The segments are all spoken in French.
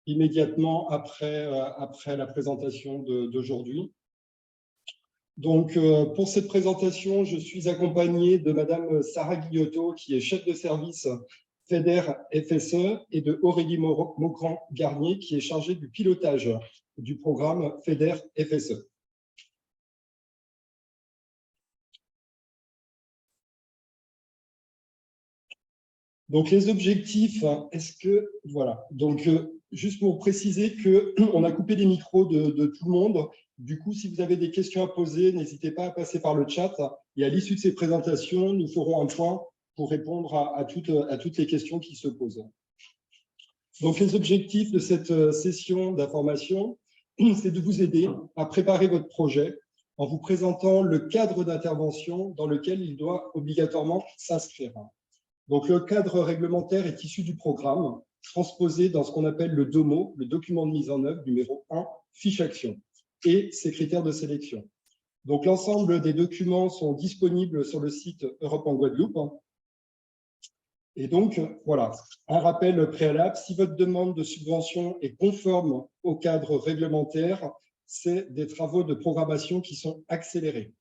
immédiatement après la présentation d'aujourd'hui. Donc, pour cette présentation, je suis accompagné de Madame Sarah Guillotot, qui est chef de service FEDER FSE, et de Aurélie Maugrand-Garnier, qui est chargée du pilotage du programme FEDER FSE. Donc, les objectifs, voilà. Donc, juste pour préciser qu'on a coupé les micros de tout le monde. Du coup, si vous avez des questions à poser, n'hésitez pas à passer par le chat. Et à l'issue de ces présentations, nous ferons un point pour répondre à toutes les questions qui se posent. Donc, les objectifs de cette session d'information, c'est de vous aider à préparer votre projet en vous présentant le cadre d'intervention dans lequel il doit obligatoirement s'inscrire. Donc, le cadre réglementaire est issu du programme, transposé dans ce qu'on appelle le DOMO, le document de mise en œuvre numéro 1, fiche action, et ses critères de sélection. Donc, l'ensemble des documents sont disponibles sur le site Europe en Guadeloupe. Et donc, voilà, un rappel préalable, si votre demande de subvention est conforme au cadre réglementaire, c'est des travaux de programmation qui sont accélérés.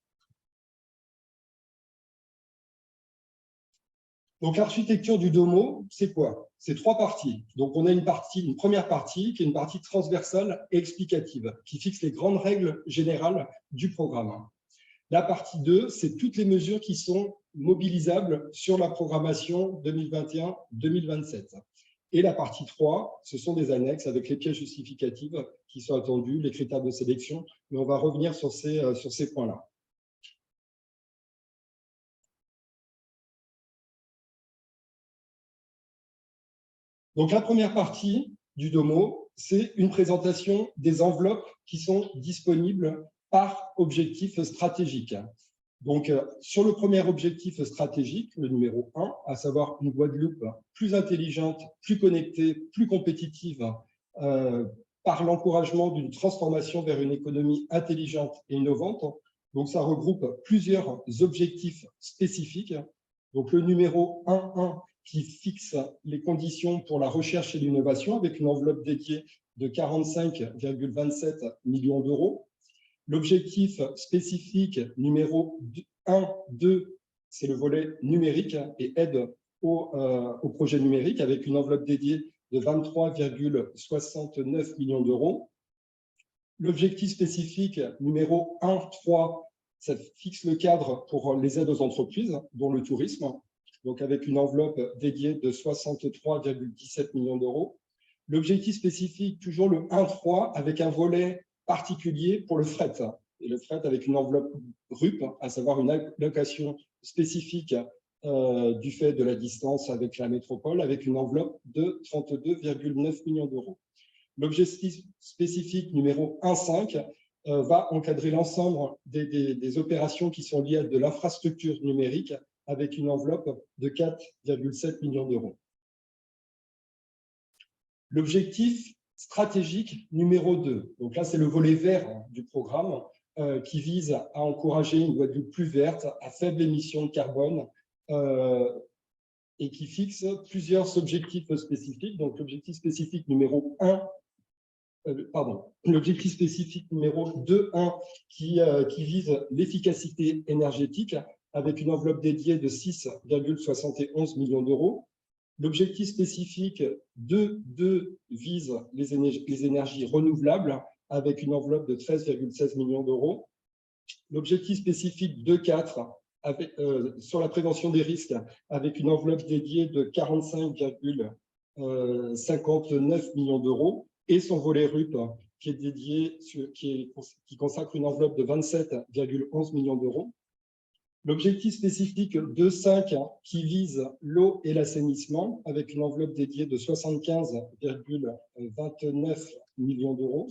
Donc, l'architecture du DOMO, c'est quoi? C'est 3 parties. Donc, on a une première partie qui est une partie transversale et explicative, qui fixe les grandes règles générales du programme. La partie 2, c'est toutes les mesures qui sont mobilisables sur la programmation 2021-2027. Et la partie 3, ce sont des annexes avec les pièces justificatives qui sont attendues, les critères de sélection, mais on va revenir sur ces points-là. Donc, la première partie du DOMO, c'est une présentation des enveloppes qui sont disponibles par objectif stratégique. Donc, sur le premier objectif stratégique, le numéro 1, à savoir une Guadeloupe plus intelligente, plus connectée, plus compétitive, par l'encouragement d'une transformation vers une économie intelligente et innovante. Donc, ça regroupe plusieurs objectifs spécifiques. Donc, le numéro 1.1 qui fixe les conditions pour la recherche et l'innovation avec une enveloppe dédiée de 45,27 millions d'euros. L'objectif spécifique numéro 1, 2, c'est le volet numérique et aide au projet numérique avec une enveloppe dédiée de 23,69 millions d'euros. L'objectif spécifique numéro 1, 3, ça fixe le cadre pour les aides aux entreprises, dont le tourisme, donc avec une enveloppe dédiée de 63,17 millions d'euros. L'objectif spécifique, toujours le 1.3, avec un volet particulier pour le fret. Et le fret avec une enveloppe RUP, à savoir une allocation spécifique du fait de la distance avec la métropole, avec une enveloppe de 32,9 millions d'euros. L'objectif spécifique numéro 1.5 va encadrer l'ensemble des opérations qui sont liées à de l'infrastructure numérique avec une enveloppe de 4,7 millions d'euros. L'objectif stratégique numéro 2, donc là c'est le volet vert du programme qui vise à encourager une Guadeloupe plus verte, à faible émission de carbone et qui fixe plusieurs objectifs spécifiques. Donc l'objectif spécifique numéro 1, l'objectif spécifique numéro 2.1 qui vise l'efficacité énergétique avec une enveloppe dédiée de 6,71 millions d'euros. L'objectif spécifique 2.2 vise les énergies renouvelables avec une enveloppe de 13,16 millions d'euros. L'objectif spécifique 2.4 sur la prévention des risques avec une enveloppe dédiée de 45,59 millions d'euros et son volet RUP qui est dédié, qui consacre une enveloppe de 27,11 millions d'euros. L'objectif spécifique 2.5 qui vise l'eau et l'assainissement avec une enveloppe dédiée de 75,29 millions d'euros.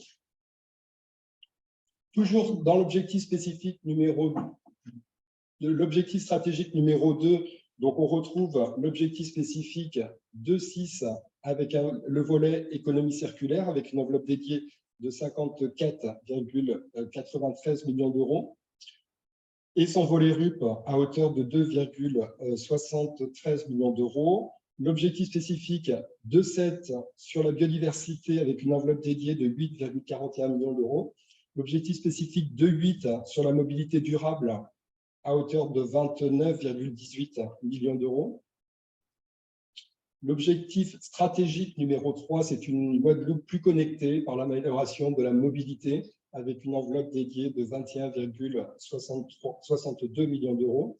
Toujours dans l'objectif spécifique l'objectif stratégique numéro 2, donc on retrouve l'objectif spécifique 2.6 avec le volet économie circulaire avec une enveloppe dédiée de 54,93 millions d'euros. Et son volet RUP à hauteur de 2,73 millions d'euros. L'objectif spécifique de 7 sur la biodiversité avec une enveloppe dédiée de 8,41 millions d'euros. L'objectif spécifique de 8 sur la mobilité durable à hauteur de 29,18 millions d'euros. L'objectif stratégique numéro 3, c'est une Guadeloupe plus connectée par l'amélioration de la mobilité avec une enveloppe dédiée de 21,62 millions d'euros.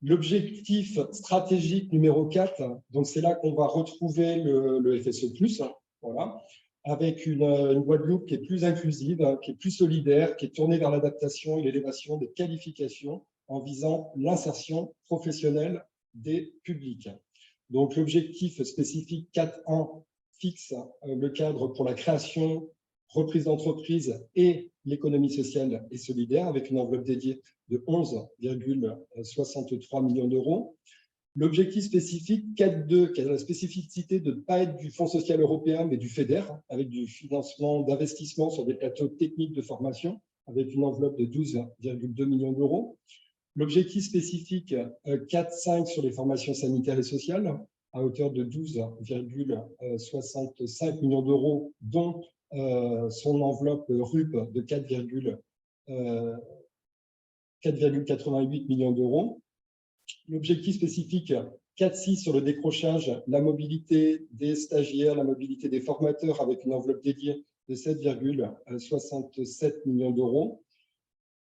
L'objectif stratégique numéro 4, donc c'est là qu'on va retrouver le FSE+, voilà, avec une Guadeloupe qui est plus inclusive, qui est plus solidaire, qui est tournée vers l'adaptation et l'élévation des qualifications en visant l'insertion professionnelle des publics. Donc l'objectif spécifique 4.1 fixe le cadre pour la création, reprise d'entreprise et l'économie sociale et solidaire avec une enveloppe dédiée de 11,63 millions d'euros. L'objectif spécifique 4.2, qui a la spécificité de ne pas être du Fonds social européen, mais du FEDER, avec du financement d'investissement sur des plateaux techniques de formation, avec une enveloppe de 12,2 millions d'euros. L'objectif spécifique 4.5 sur les formations sanitaires et sociales, à hauteur de 12,65 millions d'euros, dont son enveloppe RUP de 4,88 millions d'euros. L'objectif spécifique 4.6 sur le décrochage, la mobilité des stagiaires, la mobilité des formateurs avec une enveloppe dédiée de 7,67 millions d'euros.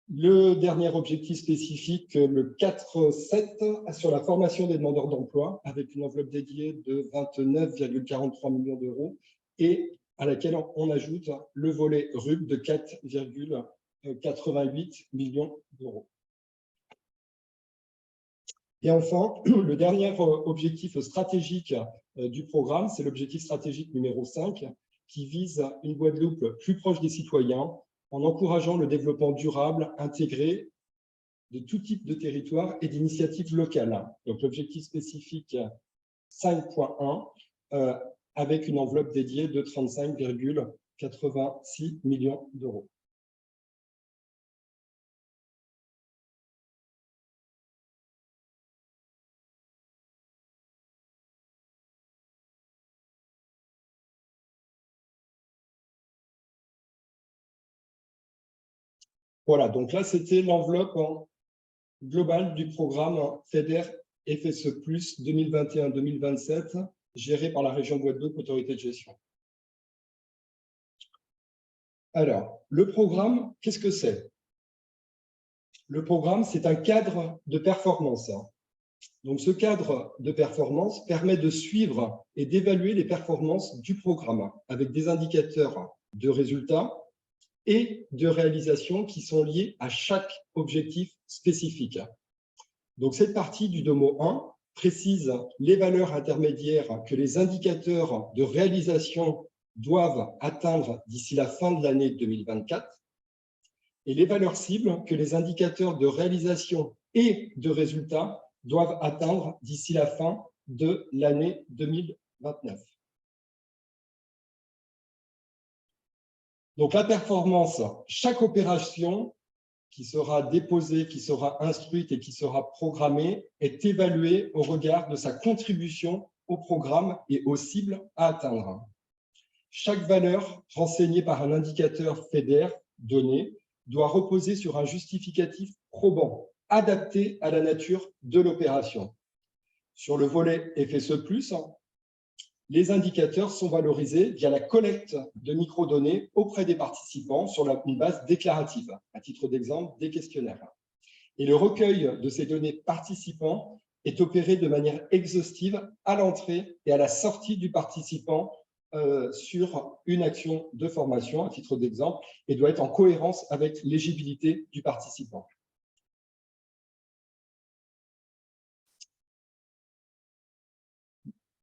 Le dernier objectif spécifique, le 4.7 sur la formation des demandeurs d'emploi avec une enveloppe dédiée de 29,43 millions d'euros et à laquelle on ajoute le volet RUP de 4,88 millions d'euros. Et enfin, le dernier objectif stratégique du programme, c'est l'objectif stratégique numéro 5 qui vise une Guadeloupe plus proche des citoyens en encourageant le développement durable, intégré de tout type de territoire et d'initiatives locales. Donc l'objectif spécifique 5.1 avec une enveloppe dédiée de 35,86 millions d'euros. Voilà, donc là, c'était l'enveloppe globale du programme FEDER FSE+, 2021-2027, géré par la région Guadeloupe, autorité de gestion. Alors, le programme, qu'est-ce que c'est? Le programme, c'est un cadre de performance. Donc, ce cadre de performance permet de suivre et d'évaluer les performances du programme avec des indicateurs de résultats et de réalisation qui sont liés à chaque objectif spécifique. Donc, cette partie du DOMO 1 précise les valeurs intermédiaires que les indicateurs de réalisation doivent atteindre d'ici la fin de l'année 2024 et les valeurs cibles que les indicateurs de réalisation et de résultats doivent atteindre d'ici la fin de l'année 2029. Donc, la performance, chaque opération qui sera déposée, qui sera instruite et qui sera programmée est évaluée au regard de sa contribution au programme et aux cibles à atteindre. Chaque valeur renseignée par un indicateur FEDER donné doit reposer sur un justificatif probant, adapté à la nature de l'opération. Sur le volet FSE+, les indicateurs sont valorisés via la collecte de microdonnées auprès des participants sur une base déclarative, à titre d'exemple, des questionnaires. Et le recueil de ces données participants est opéré de manière exhaustive à l'entrée et à la sortie du participant sur une action de formation, à titre d'exemple, et doit être en cohérence avec l'éligibilité du participant.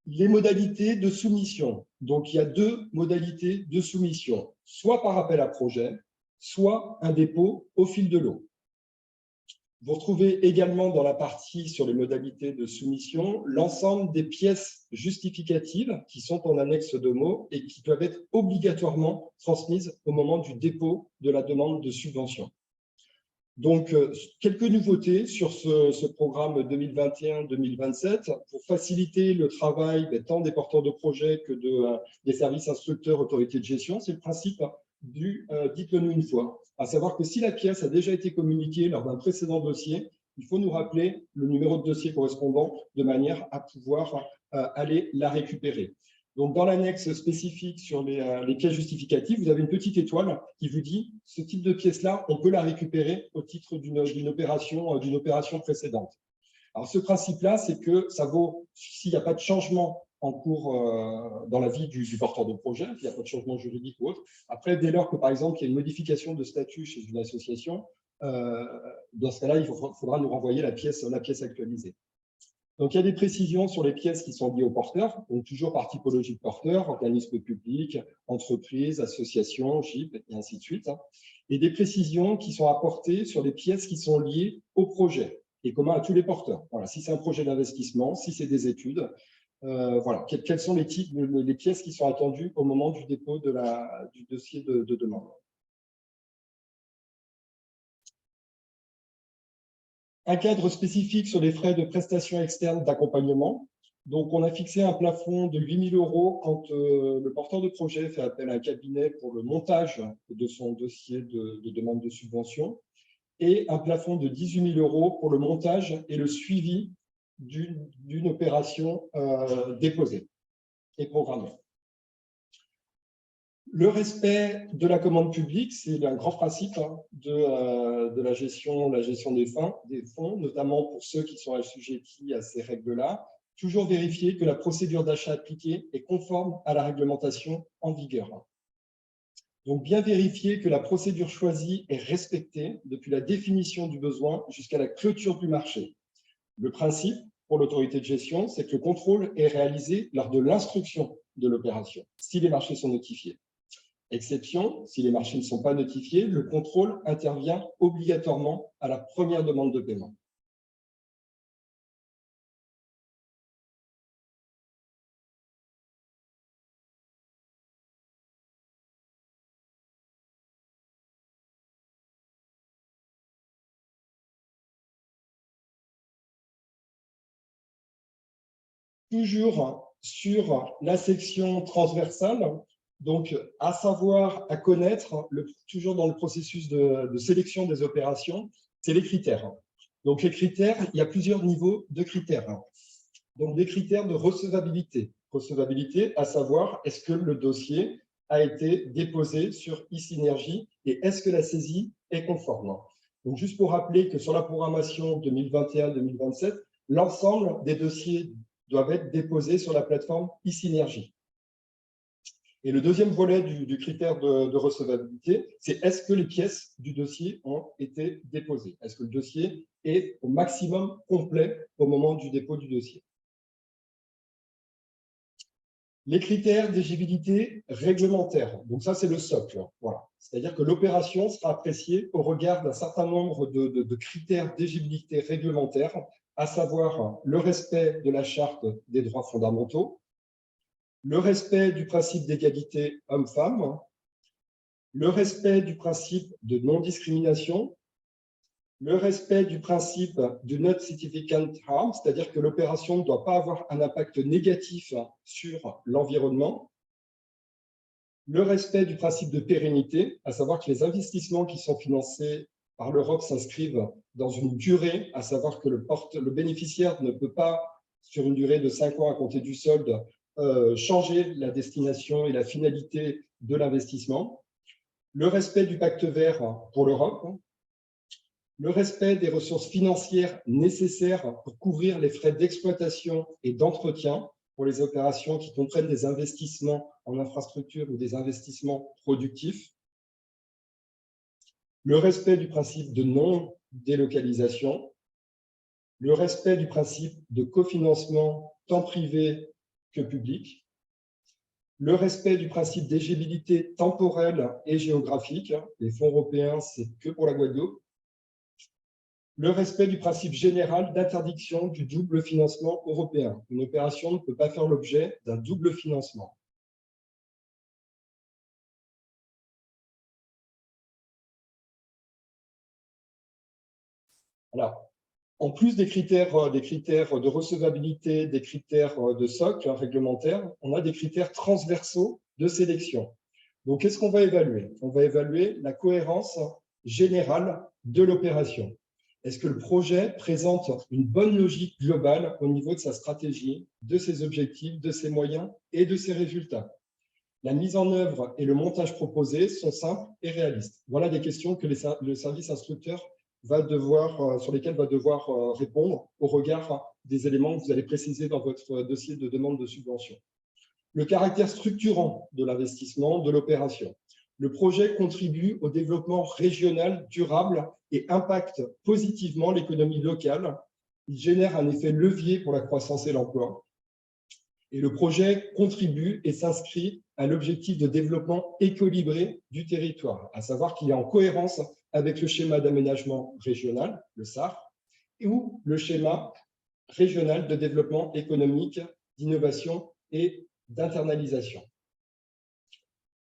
Les modalités de soumission. Donc, il y a deux modalités de soumission, soit par appel à projet, soit un dépôt au fil de l'eau. Vous retrouvez également dans la partie sur les modalités de soumission l'ensemble des pièces justificatives qui sont en annexe DOMO et qui doivent être obligatoirement transmises au moment du dépôt de la demande de subvention. Donc, quelques nouveautés sur ce programme 2021-2027 pour faciliter le travail tant des porteurs de projets que des services instructeurs, autorités de gestion. C'est le principe du dites-le-nous une fois. À savoir que si la pièce a déjà été communiquée lors d'un précédent dossier, il faut nous rappeler le numéro de dossier correspondant de manière à pouvoir aller la récupérer. Donc, dans l'annexe spécifique sur les pièces justificatives, vous avez une petite étoile qui vous dit ce type de pièce-là, on peut la récupérer au titre d'une opération précédente. Alors, ce principe-là, c'est que ça vaut s'il n'y a pas de changement en cours dans la vie du porteur de projet, s'il n'y a pas de changement juridique ou autre. Après, dès lors que, par exemple, il y a une modification de statut chez une association, dans ce cas-là, il faudra nous renvoyer la pièce actualisée. Donc, il y a des précisions sur les pièces qui sont liées aux porteurs, donc toujours par typologie de porteur, organisme public, entreprise, association, GIP, et ainsi de suite. Et des précisions qui sont apportées sur les pièces qui sont liées au projet et commun à tous les porteurs. Voilà, si c'est un projet d'investissement, si c'est des études, voilà, quelles sont les pièces qui sont attendues au moment du dépôt du dossier de demande. Un cadre spécifique sur les frais de prestations externes d'accompagnement. Donc, on a fixé un plafond de 8 000 € quand le porteur de projet fait appel à un cabinet pour le montage de son dossier de demande de subvention et un plafond de 18 000 € pour le montage et le suivi d'une opération déposée et programmée. Le respect de la commande publique, c'est un grand principe de la gestion des fonds, notamment pour ceux qui sont assujettis à ces règles-là. Toujours vérifier que la procédure d'achat appliquée est conforme à la réglementation en vigueur. Donc, bien vérifier que la procédure choisie est respectée depuis la définition du besoin jusqu'à la clôture du marché. Le principe pour l'autorité de gestion, c'est que le contrôle est réalisé lors de l'instruction de l'opération, si les marchés sont notifiés. Exception, si les marchés ne sont pas notifiés, le contrôle intervient obligatoirement à la première demande de paiement. Toujours sur la section transversale, donc à savoir, à connaître, toujours dans le processus de sélection des opérations, c'est les critères. Donc les critères, il y a plusieurs niveaux de critères. Donc des critères de recevabilité. Recevabilité, à savoir, est-ce que le dossier a été déposé sur e-Synergie et est-ce que la saisie est conforme. Donc juste pour rappeler que sur la programmation 2021-2027, l'ensemble des dossiers doivent être déposés sur la plateforme e-Synergie. Et le deuxième volet du critère de recevabilité, c'est est-ce que les pièces du dossier ont été déposées? Est-ce que le dossier est au maximum complet au moment du dépôt du dossier? Les critères d'éligibilité réglementaire, donc ça c'est le socle. Voilà. C'est-à-dire que l'opération sera appréciée au regard d'un certain nombre de critères d'éligibilité réglementaire, à savoir le respect de la charte des droits fondamentaux, le respect du principe d'égalité homme-femme, le respect du principe de non-discrimination, le respect du principe du not significant harm, c'est-à-dire que l'opération ne doit pas avoir un impact négatif sur l'environnement, le respect du principe de pérennité, à savoir que les investissements qui sont financés par l'Europe s'inscrivent dans une durée, à savoir que le bénéficiaire ne peut pas, sur une durée de 5 ans à compter du solde, changer la destination et la finalité de l'investissement, le respect du pacte vert pour l'Europe, le respect des ressources financières nécessaires pour couvrir les frais d'exploitation et d'entretien pour les opérations qui comprennent des investissements en infrastructure ou des investissements productifs, le respect du principe de non-délocalisation, le respect du principe de cofinancement tant privé que public, le respect du principe d'éligibilité temporelle et géographique, les fonds européens, c'est que pour la Guadeloupe, le respect du principe général d'interdiction du double financement européen. Une opération ne peut pas faire l'objet d'un double financement. Alors, en plus des critères de recevabilité, des critères de socle réglementaire, on a des critères transversaux de sélection. Donc, qu'est-ce qu'on va évaluer? On va évaluer la cohérence générale de l'opération. Est-ce que le projet présente une bonne logique globale au niveau de sa stratégie, de ses objectifs, de ses moyens et de ses résultats? La mise en œuvre et le montage proposé sont simples et réalistes. Voilà des questions que le service instructeur sur lesquelles va devoir répondre au regard des éléments que vous allez préciser dans votre dossier de demande de subvention. Le caractère structurant de l'investissement, de l'opération. Le projet contribue au développement régional durable et impacte positivement l'économie locale. Il génère un effet levier pour la croissance et l'emploi. Et le projet contribue et s'inscrit à l'objectif de développement équilibré du territoire, à savoir qu'il est en cohérence avec le schéma d'aménagement régional, le SAR, ou le schéma régional de développement économique, d'innovation et d'internalisation.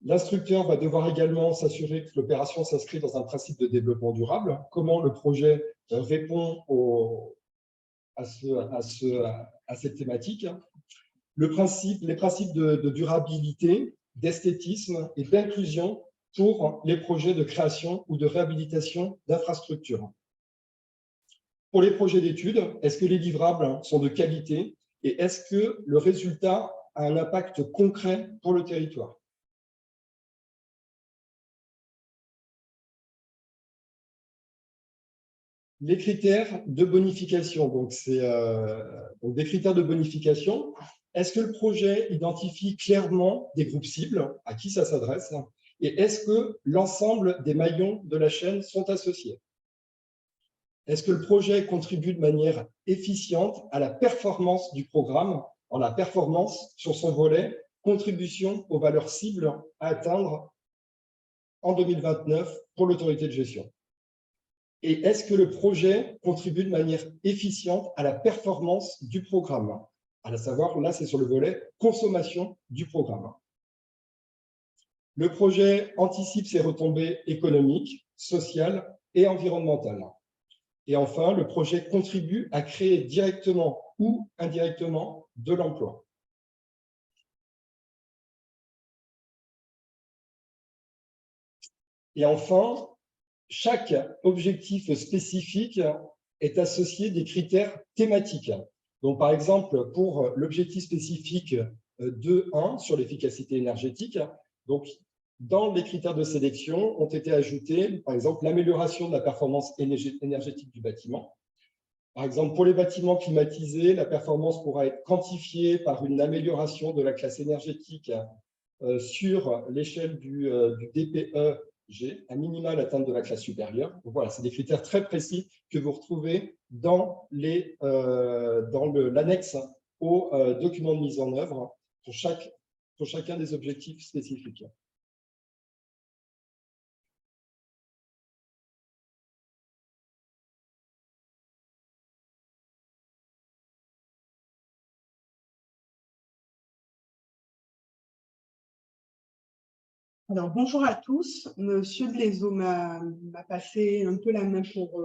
L'instructeur va devoir également s'assurer que l'opération s'inscrit dans un principe de développement durable, comment le projet répond à cette thématique. Les principes de durabilité, d'esthétisme et d'inclusion pour les projets de création ou de réhabilitation d'infrastructures. Pour les projets d'études, est-ce que les livrables sont de qualité et est-ce que le résultat a un impact concret pour le territoire? Les critères de bonification, donc c'est des critères de bonification. Est-ce que le projet identifie clairement des groupes cibles, à qui ça s'adresse, et est-ce que l'ensemble des maillons de la chaîne sont associés? Est-ce que le projet contribue de manière efficiente à la performance du programme, en la performance sur son volet contribution aux valeurs cibles à atteindre en 2029 pour l'autorité de gestion? Et est-ce que le projet contribue de manière efficiente à la performance du programme? À savoir, là, c'est sur le volet consommation du programme. Le projet anticipe ses retombées économiques, sociales et environnementales. Et enfin, le projet contribue à créer directement ou indirectement de l'emploi. Et enfin, chaque objectif spécifique est associé des critères thématiques. Donc, par exemple, pour l'objectif spécifique 2.1 sur l'efficacité énergétique, donc, dans les critères de sélection ont été ajoutés, par exemple, l'amélioration de la performance énergétique du bâtiment. Par exemple, pour les bâtiments climatisés, la performance pourra être quantifiée par une amélioration de la classe énergétique sur l'échelle du DPE à minima l'atteinte de la classe supérieure. Donc voilà, c'est des critères très précis que vous retrouvez dans l'annexe au document de mise en œuvre pour chacun des objectifs spécifiques. Alors, bonjour à tous. Monsieur Blaiseau m'a passé un peu la main pour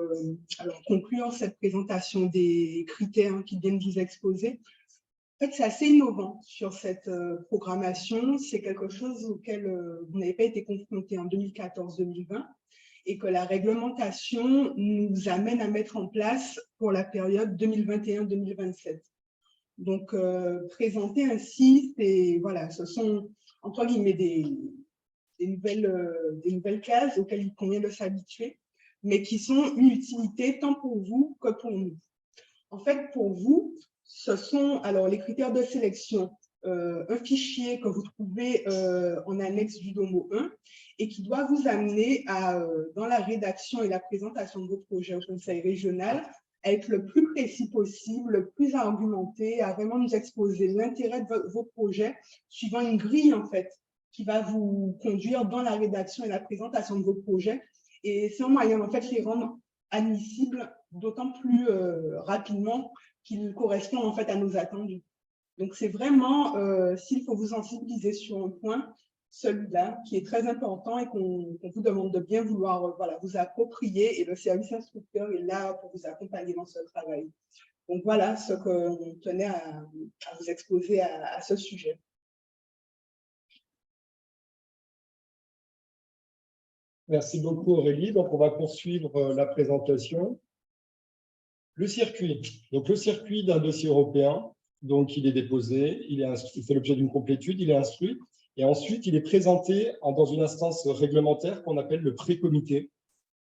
conclure cette présentation des critères qui viennent vous exposer. En fait, c'est assez innovant sur cette programmation. C'est quelque chose auquel vous n'avez pas été confronté en 2014-2020 et que la réglementation nous amène à mettre en place pour la période 2021-2027. Donc, présenter ainsi, voilà, ce sont entre guillemets des nouvelles cases auxquelles il convient de s'habituer, mais qui sont une utilité tant pour vous que pour nous. En fait, pour vous, ce sont alors les critères de sélection, un fichier que vous trouvez en annexe du DOMO 1 et qui doit vous amener dans la rédaction et la présentation de vos projets au conseil régional, à être le plus précis possible, le plus argumenté, à vraiment nous exposer l'intérêt de vos projets suivant une grille en fait qui va vous conduire dans la rédaction et la présentation de vos projets. Et c'est un moyen, en fait, les rendre admissibles d'autant plus rapidement qu'ils correspondent, en fait, à nos attendus. Donc, c'est vraiment, s'il faut vous sensibiliser sur un point, celui-là, qui est très important et qu'on vous demande de bien vouloir voilà, vous approprier, et le service instructeur est là pour vous accompagner dans ce travail. Donc voilà ce qu'on tenait à vous exposer à ce sujet. Merci beaucoup Aurélie. Donc on va poursuivre la présentation. Le circuit. Donc le circuit d'un dossier européen, donc il est déposé, il fait l'objet d'une complétude, il est instruit, et ensuite il est présenté dans une instance réglementaire qu'on appelle le pré-comité.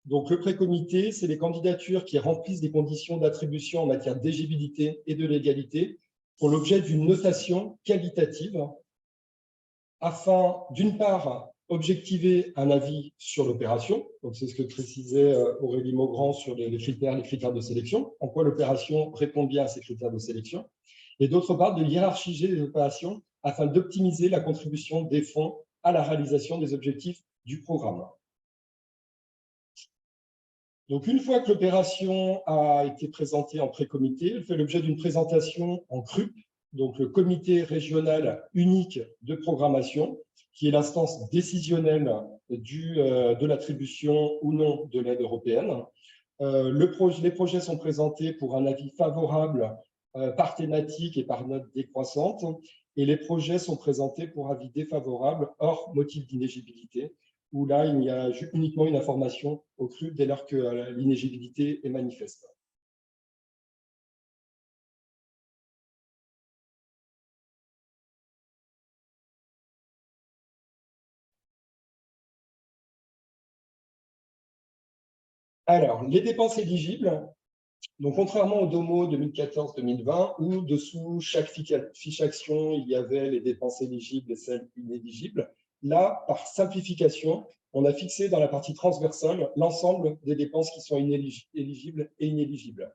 Donc le pré-comité, c'est les candidatures qui remplissent des conditions d'attribution en matière d'éligibilité et de légalité pour l'objet d'une notation qualitative afin, d'une part, objectiver un avis sur l'opération. Donc, c'est ce que précisait Aurélie Maugrand sur les critères de sélection, en quoi l'opération répond bien à ces critères de sélection. Et d'autre part, de hiérarchiser les opérations afin d'optimiser la contribution des fonds à la réalisation des objectifs du programme. Donc, une fois que l'opération a été présentée en pré-comité, elle fait l'objet d'une présentation en CRUP, donc le comité régional unique de programmation, qui est l'instance décisionnelle de l'attribution ou non de l'aide européenne. Les projets sont présentés pour un avis favorable par thématique et par note décroissante, et les projets sont présentés pour avis défavorable hors motif d'inéligibilité, où là, il y a uniquement une information au CRUP dès lors que l'inéligibilité est manifeste. Alors, les dépenses éligibles, donc contrairement au DOMO 2014-2020, où dessous chaque fiche action, il y avait les dépenses éligibles et celles inéligibles, là, par simplification, on a fixé dans la partie transversale l'ensemble des dépenses qui sont éligibles et inéligibles.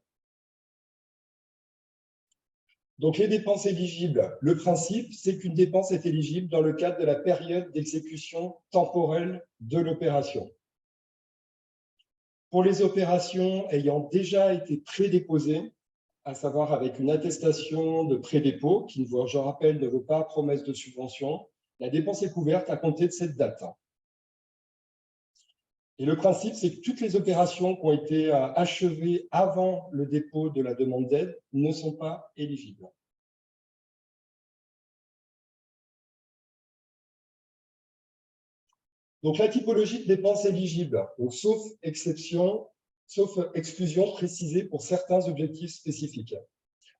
Donc, les dépenses éligibles, le principe, c'est qu'une dépense est éligible dans le cadre de la période d'exécution temporelle de l'opération. Pour les opérations ayant déjà été prédéposées, à savoir avec une attestation de prédépôt, qui, je rappelle, ne vaut pas promesse de subvention, la dépense est couverte à compter de cette date. Et le principe, c'est que toutes les opérations qui ont été achevées avant le dépôt de la demande d'aide ne sont pas éligibles. Donc, la typologie de dépenses éligibles, donc, sauf exclusion précisée pour certains objectifs spécifiques.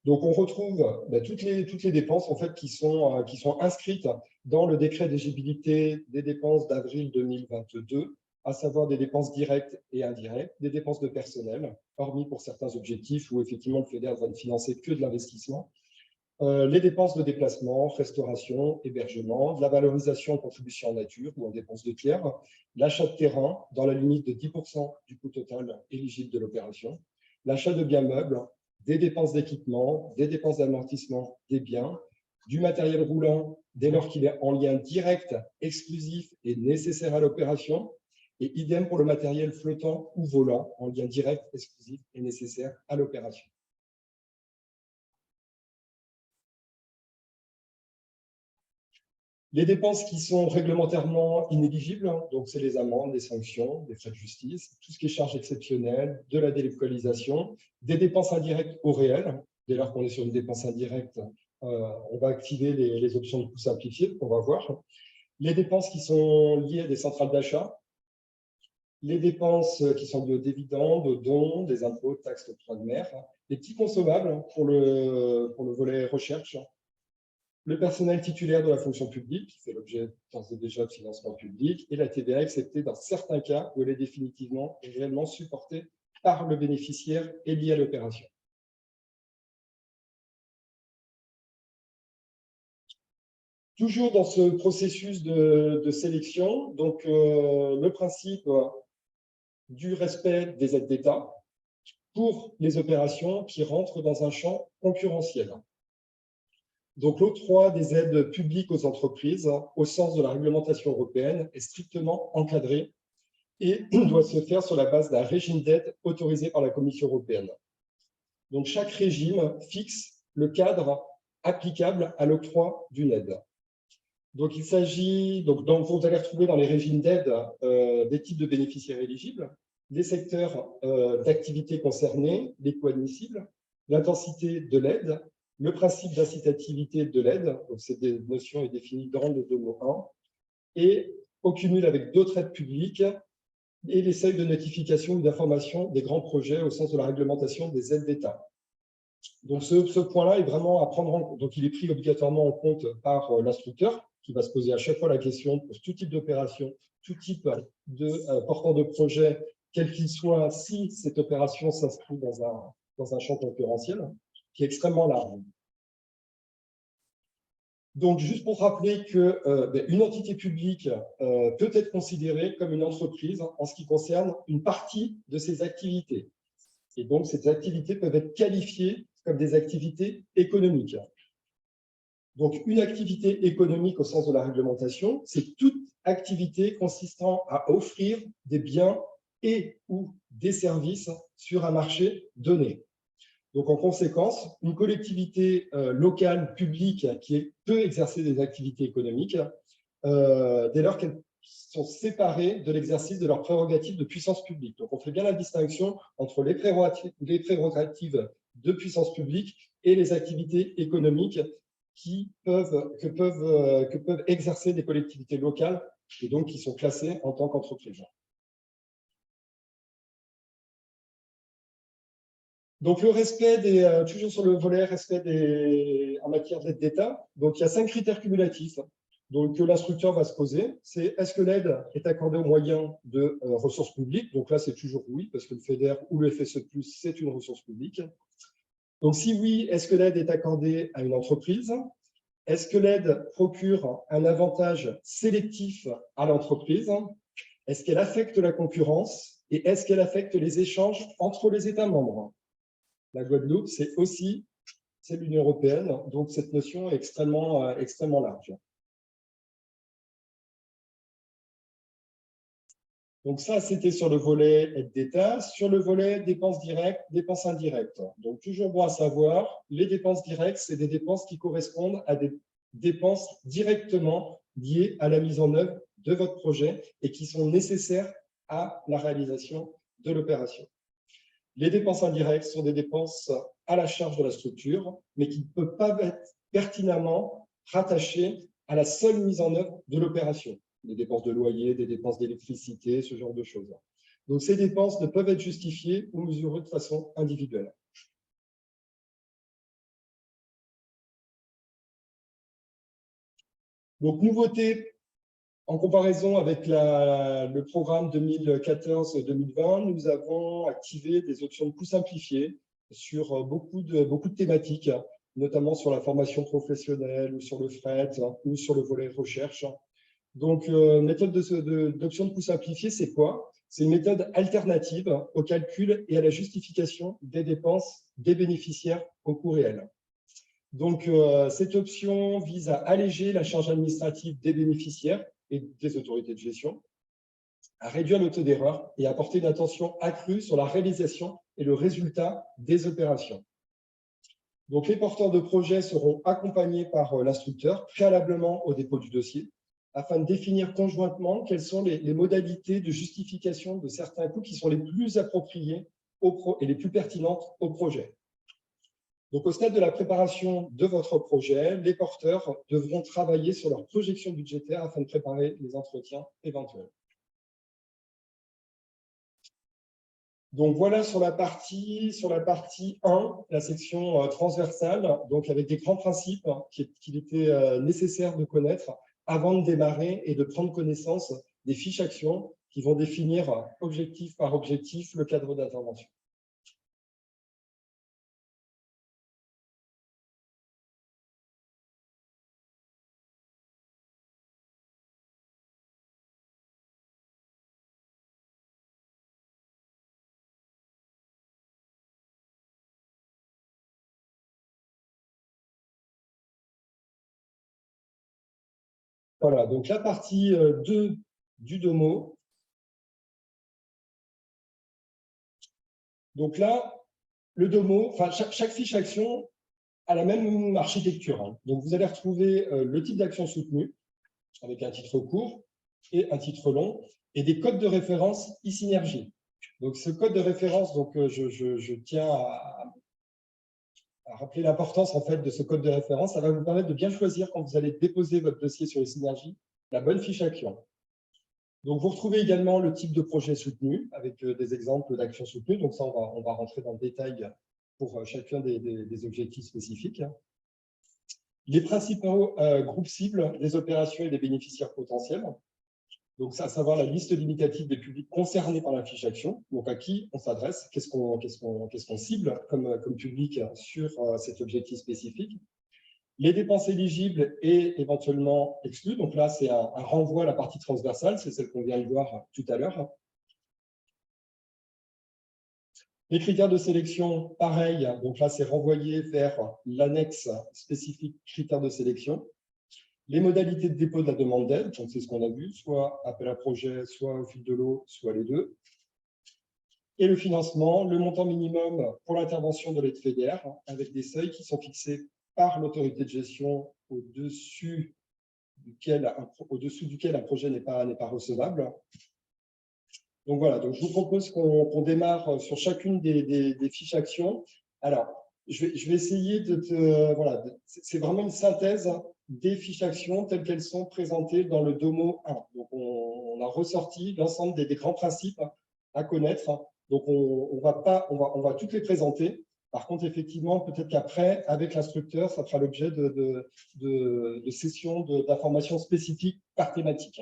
Donc, on retrouve toutes les dépenses en fait, qui sont inscrites dans le décret d'éligibilité des dépenses d'avril 2022, à savoir des dépenses directes et indirectes, des dépenses de personnel, hormis pour certains objectifs où effectivement le FEDER va ne financer que de l'investissement, les dépenses de déplacement, restauration, hébergement, de la valorisation en contribution en nature ou en dépenses de tiers, l'achat de terrain dans la limite de 10% du coût total éligible de l'opération, l'achat de biens meubles, des dépenses d'équipement, des dépenses d'amortissement des biens, du matériel roulant dès lors qu'il est en lien direct, exclusif et nécessaire à l'opération, et idem pour le matériel flottant ou volant en lien direct, exclusif et nécessaire à l'opération. Les dépenses qui sont réglementairement inéligibles, donc c'est les amendes, les sanctions, les frais de justice, tout ce qui est charges exceptionnelles, de la délocalisation, des dépenses indirectes au réel. Dès lors qu'on est sur une dépense indirecte, on va activer les options de coûts simplifiés qu'on va voir. Les dépenses qui sont liées à des centrales d'achat, les dépenses qui sont liées aux dividendes, aux dons, des impôts, taxes, octroi de mer, les petits consommables pour le volet recherche, le personnel titulaire de la fonction publique, qui fait l'objet d'ores et déjà de financement public, et la TVA, excepté dans certains cas où elle est définitivement et réellement supportée par le bénéficiaire et liée à l'opération. Toujours dans ce processus de sélection, donc le principe du respect des aides d'État pour les opérations qui rentrent dans un champ concurrentiel. Donc, l'octroi des aides publiques aux entreprises, au sens de la réglementation européenne, est strictement encadré et doit se faire sur la base d'un régime d'aide autorisé par la Commission européenne. Donc, chaque régime fixe le cadre applicable à l'octroi d'une aide. Donc, il s'agit, donc vous allez retrouver dans les régimes d'aide des types de bénéficiaires éligibles, les secteurs d'activité concernés, les coûts admissibles, l'intensité de l'aide, le principe d'incitativité de l'aide, donc cette notion est définie dans le DOMO 1, et au cumul avec d'autres aides publiques et les seuils de notification ou d'information des grands projets au sens de la réglementation des aides d'État. Donc, ce point-là est vraiment à prendre en compte. Donc, il est pris obligatoirement en compte par l'instructeur, qui va se poser à chaque fois la question pour tout type d'opération, tout type de portant de projet, quel qu'il soit, si cette opération s'inscrit dans un champ concurrentiel, qui est extrêmement large. Donc, juste pour rappeler qu'une entité publique peut être considérée comme une entreprise en ce qui concerne une partie de ses activités. Et donc, ces activités peuvent être qualifiées comme des activités économiques. Donc, une activité économique au sens de la réglementation, c'est toute activité consistant à offrir des biens et ou des services sur un marché donné. Donc, en conséquence, une collectivité locale publique qui peut exercer des activités économiques, dès lors qu'elles sont séparées de l'exercice de leurs prérogatives de puissance publique. Donc, on fait bien la distinction entre les prérogatives de puissance publique et les activités économiques que peuvent exercer des collectivités locales et donc qui sont classées en tant qu'entreprises. Donc, le respect toujours sur le volet respect en matière d'aide d'État, donc il y a 5 critères cumulatifs donc, que l'instructeur va se poser. C'est est-ce que l'aide est accordée au moyen de ressources publiques? Donc là, c'est toujours oui, parce que le FEDER ou le FSE+, c'est une ressource publique. Donc, si oui, est-ce que l'aide est accordée à une entreprise? Est-ce que l'aide procure un avantage sélectif à l'entreprise? Est-ce qu'elle affecte la concurrence? Et est-ce qu'elle affecte les échanges entre les États membres? La Guadeloupe, c'est l'Union européenne, donc cette notion est extrêmement large. Donc ça, c'était sur le volet aide d'État. Sur le volet dépenses directes, dépenses indirectes. Donc toujours bon à savoir, les dépenses directes, c'est des dépenses qui correspondent à des dépenses directement liées à la mise en œuvre de votre projet et qui sont nécessaires à la réalisation de l'opération. Les dépenses indirectes sont des dépenses à la charge de la structure, mais qui ne peuvent pas être pertinemment rattachées à la seule mise en œuvre de l'opération. Des dépenses de loyer, des dépenses d'électricité, ce genre de choses. Donc, ces dépenses ne peuvent être justifiées ou mesurées de façon individuelle. Donc, nouveauté en comparaison avec le programme 2014-2020, nous avons activé des options de coûts simplifiés sur beaucoup de thématiques, notamment sur la formation professionnelle ou sur le fret ou sur le volet recherche. Donc, méthode d'option de coûts simplifiés, c'est quoi? C'est une méthode alternative au calcul et à la justification des dépenses des bénéficiaires au coût réel. Donc, cette option vise à alléger la charge administrative des bénéficiaires et des autorités de gestion, à réduire le taux d'erreur et à apporter une attention accrue sur la réalisation et le résultat des opérations. Donc, les porteurs de projets seront accompagnés par l'instructeur préalablement au dépôt du dossier afin de définir conjointement quelles sont les modalités de justification de certains coûts qui sont les plus appropriés et les plus pertinentes au projet. Donc, au stade de la préparation de votre projet, les porteurs devront travailler sur leur projection budgétaire afin de préparer les entretiens éventuels. Donc, voilà sur la partie 1, la section transversale, donc avec des grands principes qu'il était nécessaire de connaître avant de démarrer et de prendre connaissance des fiches actions qui vont définir objectif par objectif le cadre d'intervention. Voilà, donc la partie 2 du DOMO. Donc là, le DOMO, enfin, chaque fiche action a la même architecture. Donc, vous allez retrouver le type d'action soutenue. avec un titre court et un titre long, et des codes de référence e-synergie. Donc, ce code de référence, donc, je tiens à rappeler l'importance en fait de ce code de référence. Ça va vous permettre de bien choisir quand vous allez déposer votre dossier sur e-synergie la bonne fiche action. Donc, vous retrouvez également le type de projet soutenu avec des exemples d'actions soutenues. Donc, ça, on va rentrer dans le détail pour chacun des objectifs spécifiques. Les principaux groupes cibles des opérations et des bénéficiaires potentiels. Donc, ça, à savoir la liste limitative des publics concernés par la fiche action. Donc, à qui on s'adresse, qu'est-ce qu'on cible comme public sur cet objectif spécifique. Les dépenses éligibles et éventuellement exclues. Donc là, c'est un renvoi à la partie transversale, c'est celle qu'on vient de voir tout à l'heure. Les critères de sélection, pareil. Donc là, c'est renvoyé vers l'annexe spécifique critères de sélection. Les modalités de dépôt de la demande d'aide, donc c'est ce qu'on a vu, soit appel à projet, soit au fil de l'eau, soit les deux. Et le financement, le montant minimum pour l'intervention de l'aide FEDER, avec des seuils qui sont fixés par l'autorité de gestion au-dessus duquel un projet n'est pas recevable. Donc voilà, donc je vous propose qu'on démarre sur chacune des fiches actions. Alors, je vais essayer voilà, c'est vraiment une synthèse des fiches actions telles qu'elles sont présentées dans le DOMO 1. Donc, on a ressorti l'ensemble des grands principes à connaître. Donc, on va toutes les présenter. Par contre, effectivement, peut-être qu'après, avec l'instructeur, ça fera l'objet de sessions d'informations spécifiques par thématique.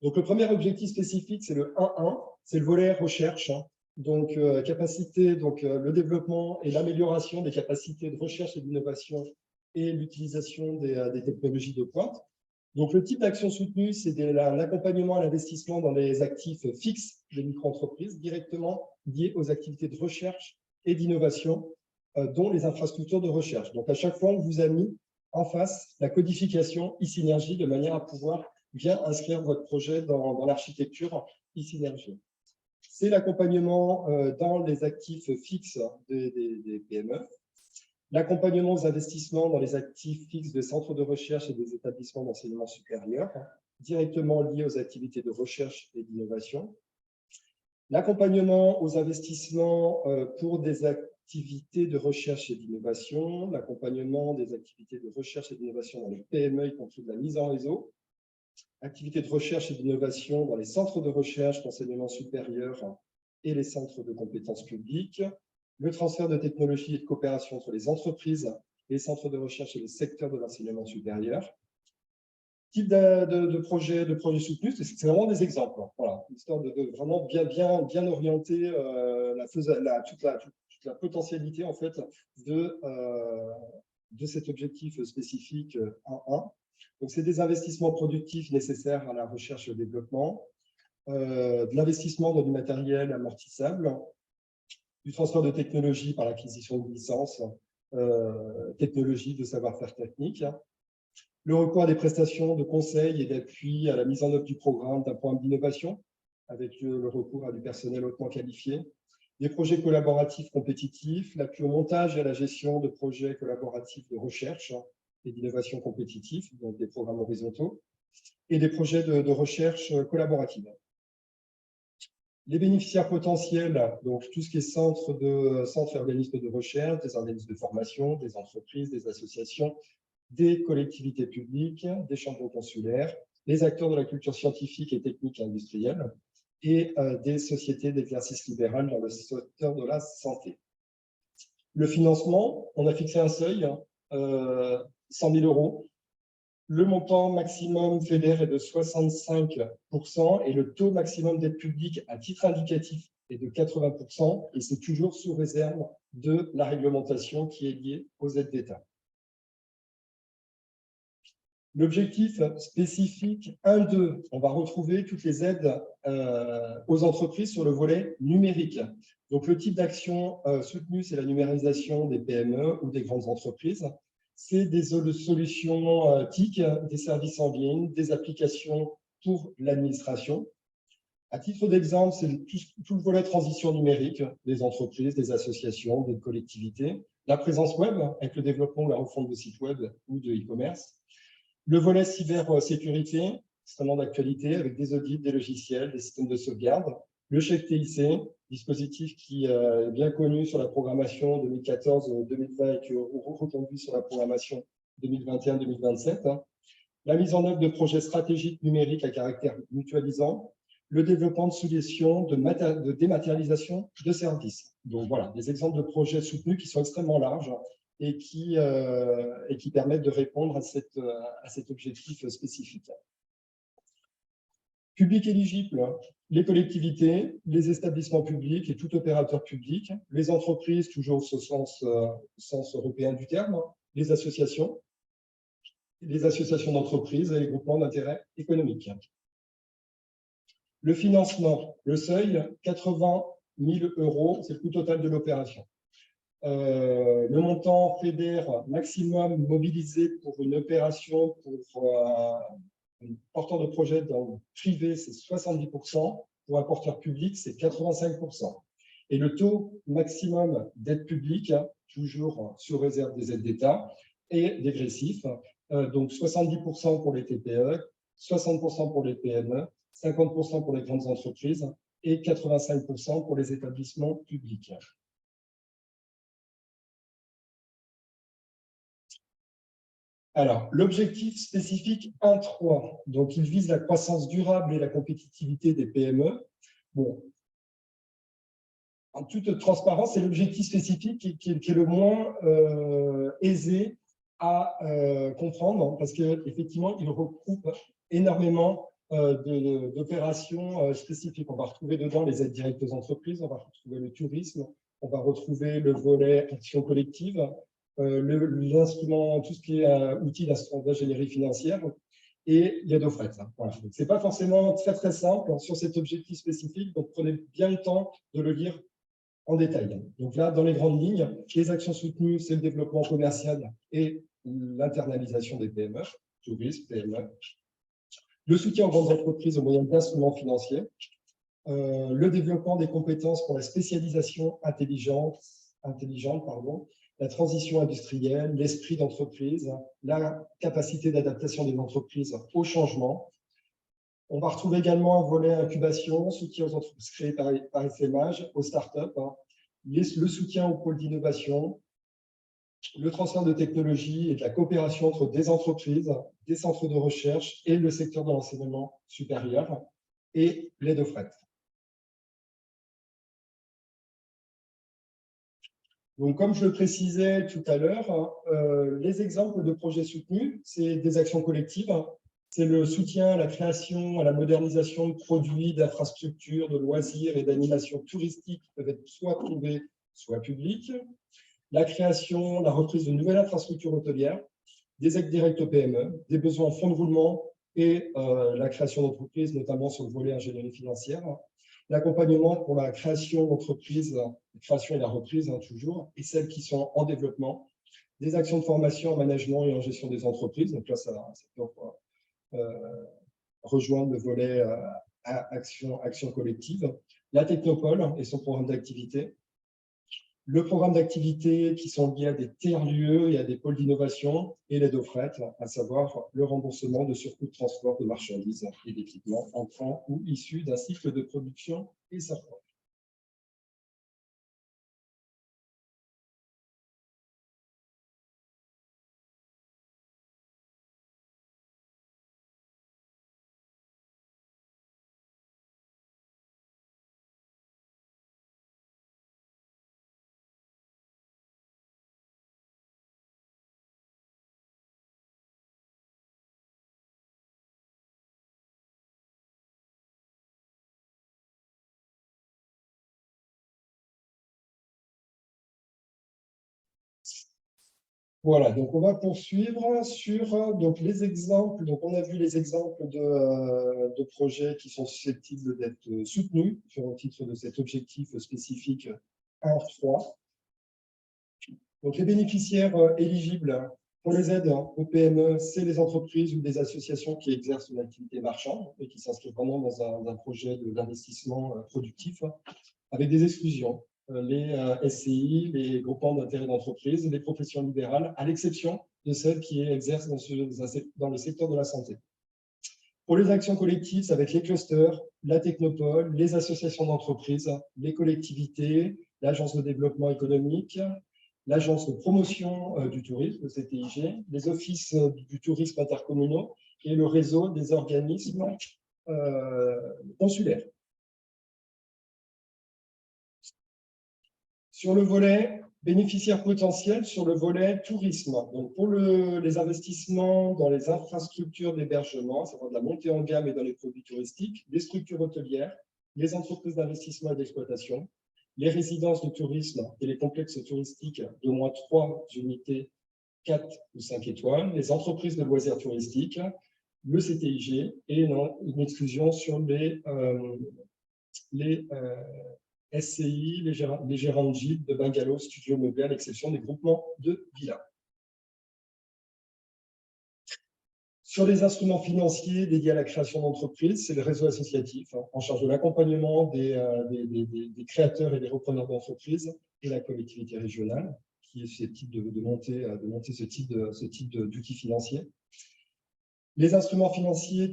Donc, le premier objectif spécifique, c'est le 1.1, c'est le volet recherche. Donc, capacité, le développement et l'amélioration des capacités de recherche et d'innovation et l'utilisation des technologies de pointe. Donc, le type d'action soutenue, c'est l'accompagnement à l'investissement dans les actifs fixes des micro-entreprises directement liés aux activités de recherche et d'innovation, dont les infrastructures de recherche. Donc, à chaque fois, on vous a mis en face la codification e-synergie de manière à pouvoir bien inscrire votre projet dans l'architecture e-synergie. C'est l'accompagnement dans les actifs fixes des PME, l'accompagnement aux investissements dans les actifs fixes des centres de recherche et des établissements d'enseignement supérieur, directement liés aux activités de recherche et d'innovation, l'accompagnement aux investissements pour des activités de recherche et d'innovation, l'accompagnement des activités de recherche et d'innovation dans les PME, y compris de la mise en réseau, activités de recherche et d'innovation dans les centres de recherche, d'enseignement supérieur et les centres de compétences publiques, le transfert de technologies et de coopération entre les entreprises, les centres de recherche et les secteurs de l'enseignement supérieur. Type de projet soutenu, c'est vraiment des exemples. Voilà, histoire de vraiment bien orienter toute la potentialité en fait de cet objectif spécifique 1.1. Donc, c'est des investissements productifs nécessaires à la recherche et au développement, de l'investissement dans du matériel amortissable, du transfert de technologie par l'acquisition de licences, technologie de savoir-faire technique, le recours à des prestations de conseil et d'appui à la mise en œuvre du programme d'un programme d'innovation, avec le recours à du personnel hautement qualifié, des projets collaboratifs compétitifs, l'appui au montage et à la gestion de projets collaboratifs de recherche et d'innovation compétitive, donc des programmes horizontaux, et des projets de recherche collaborative. Les bénéficiaires potentiels, donc tout ce qui est centres et organismes de recherche, des organismes de formation, des entreprises, des associations, des collectivités publiques, des chambres consulaires, les acteurs de la culture scientifique et technique et industrielle, et des sociétés d'exercice libéral dans le secteur de la santé. Le financement, on a fixé un seuil, 100 000 €. Le montant maximum FEDER est de 65% et le taux maximum d'aide publique à titre indicatif est de 80%, et c'est toujours sous réserve de la réglementation qui est liée aux aides d'État. L'objectif spécifique 1.2, on va retrouver toutes les aides aux entreprises sur le volet numérique. Donc, le type d'action soutenue, c'est la numérisation des PME ou des grandes entreprises. C'est des solutions TIC, des services en ligne, des applications pour l'administration. À titre d'exemple, c'est tout le volet transition numérique des entreprises, des associations, des collectivités. La présence web, avec le développement ou la refonte de sites web ou de e-commerce. Le volet cybersécurité, extrêmement d'actualité, avec des audits, des logiciels, des systèmes de sauvegarde. Le chèque TIC, dispositif qui est bien connu sur la programmation 2014-2020 et qui est reconduit sur la programmation 2021-2027. La mise en œuvre de projets stratégiques numériques à caractère mutualisant, le développement de solutions de dématérialisation de services. Donc voilà, des exemples de projets soutenus qui sont extrêmement larges et qui permettent de répondre à cet objectif spécifique. Public éligible, les collectivités, les établissements publics et tout opérateur public, les entreprises, toujours au sens européen du terme, les associations d'entreprises et les groupements d'intérêt économique. Le financement, le seuil, 80 000 €, c'est le coût total de l'opération. Le montant FEDER maximum mobilisé pour une opération pour un porteur de projet dans le privé, c'est 70%. Pour un porteur public, c'est 85%. Et le taux maximum d'aide publique, toujours sous réserve des aides d'État, est dégressif. Donc 70% pour les TPE, 60% pour les PME, 50% pour les grandes entreprises et 85% pour les établissements publics. Alors, l'objectif spécifique 1.3, donc il vise la croissance durable et la compétitivité des PME. Bon, en toute transparence, c'est l'objectif spécifique qui est le moins aisé à comprendre parce qu'effectivement, il regroupe énormément d'opérations spécifiques. On va retrouver dedans les aides directes aux entreprises, on va retrouver le tourisme, on va retrouver le volet action collective, l'instrument, tout ce qui est outil d'ingénierie financière et l'aide aux frais. Voilà. Ce n'est pas forcément très simple sur cet objectif spécifique, donc prenez bien le temps de le lire en détail. Donc là, dans les grandes lignes, les actions soutenues, c'est le développement commercial et l'internalisation des PME, tourisme, PME. Le soutien aux grandes entreprises au moyen d'instruments financiers, le développement des compétences pour la spécialisation intelligente, la transition industrielle, l'esprit d'entreprise, la capacité d'adaptation des entreprises au changement. On va retrouver également un volet incubation, soutien aux entreprises créées par SMH, aux startups, le soutien aux pôles d'innovation, le transfert de technologies et de la coopération entre des entreprises, des centres de recherche et le secteur de l'enseignement supérieur et l'aide aux frais. Donc, comme je le précisais tout à l'heure, les exemples de projets soutenus, c'est des actions collectives, c'est le soutien à la création, à la modernisation de produits, d'infrastructures, de loisirs et d'animations touristiques qui peuvent être soit privées, soit publiques. La création, la reprise de nouvelles infrastructures hôtelières, des aides directes aux PME, des besoins en fonds de roulement et la création d'entreprises, notamment sur le volet ingénierie financière. L'accompagnement pour la création d'entreprises, la création et la reprise toujours, et celles qui sont en développement. Des actions de formation en management et en gestion des entreprises. Donc là, ça peut rejoindre le volet action collective. La Technopole et son programme d'activité. Le programme d'activité qui sont liés à des tiers-lieux et à des pôles d'innovation et l'aide aux frais, à savoir le remboursement de surcoûts de transport de marchandises et d'équipements entrant ou issus d'un cycle de production et sortant. Voilà, donc on va poursuivre sur donc, les exemples. Donc on a vu les exemples de projets qui sont susceptibles d'être soutenus au titre de cet objectif spécifique 1.3. Donc les bénéficiaires éligibles pour les aides aux PME, c'est les entreprises ou des associations qui exercent une activité marchande et qui s'inscrivent vraiment dans un projet d'investissement productif avec des exclusions. Les SCI, les groupements d'intérêt d'entreprise, les professions libérales, à l'exception de celles qui exercent dans le secteur de la santé. Pour les actions collectives, ça va être les clusters, la technopole, les associations d'entreprises, les collectivités, l'agence de développement économique, l'agence de promotion du tourisme, le CTIG, les offices du tourisme intercommunaux et le réseau des organismes consulaires. Sur le volet bénéficiaires potentiels, sur le volet tourisme, donc pour les investissements dans les infrastructures d'hébergement, c'est-à-dire de la montée en gamme et dans les produits touristiques, les structures hôtelières, les entreprises d'investissement et d'exploitation, les résidences de tourisme et les complexes touristiques d'au moins 3 unités, 4 ou 5 étoiles, les entreprises de loisirs touristiques, le CTIG et une exclusion sur les SCI, les gérants de gîtes, de bungalows, studios meublés, à l'exception des groupements de villas. Sur les instruments financiers dédiés à la création d'entreprises, c'est le réseau associatif en charge de l'accompagnement des créateurs et des repreneurs d'entreprises et la collectivité régionale qui est susceptible de monter ce type d'outils financiers. Les instruments financiers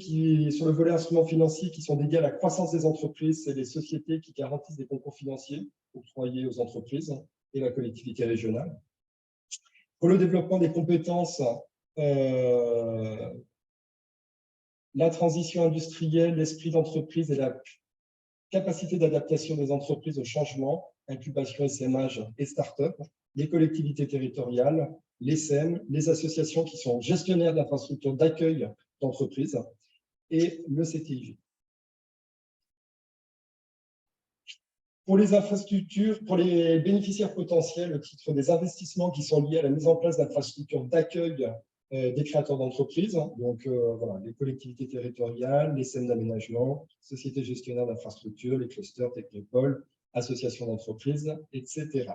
sur le volet instruments financiers qui sont dédiés à la croissance des entreprises, c'est les sociétés qui garantissent des concours financiers octroyés aux entreprises et la collectivité régionale. Pour le développement des compétences, la transition industrielle, l'esprit d'entreprise et la capacité d'adaptation des entreprises au changement, incubation, essaimage et start-up, les collectivités territoriales, les SEM, les associations qui sont gestionnaires d'infrastructures d'accueil d'entreprises et le CTIG. Pour les infrastructures, pour les bénéficiaires potentiels au titre des investissements qui sont liés à la mise en place d'infrastructures d'accueil des créateurs d'entreprises, donc voilà, les collectivités territoriales, les SEM d'aménagement, sociétés gestionnaires d'infrastructures, les clusters, technopoles, associations d'entreprises, etc.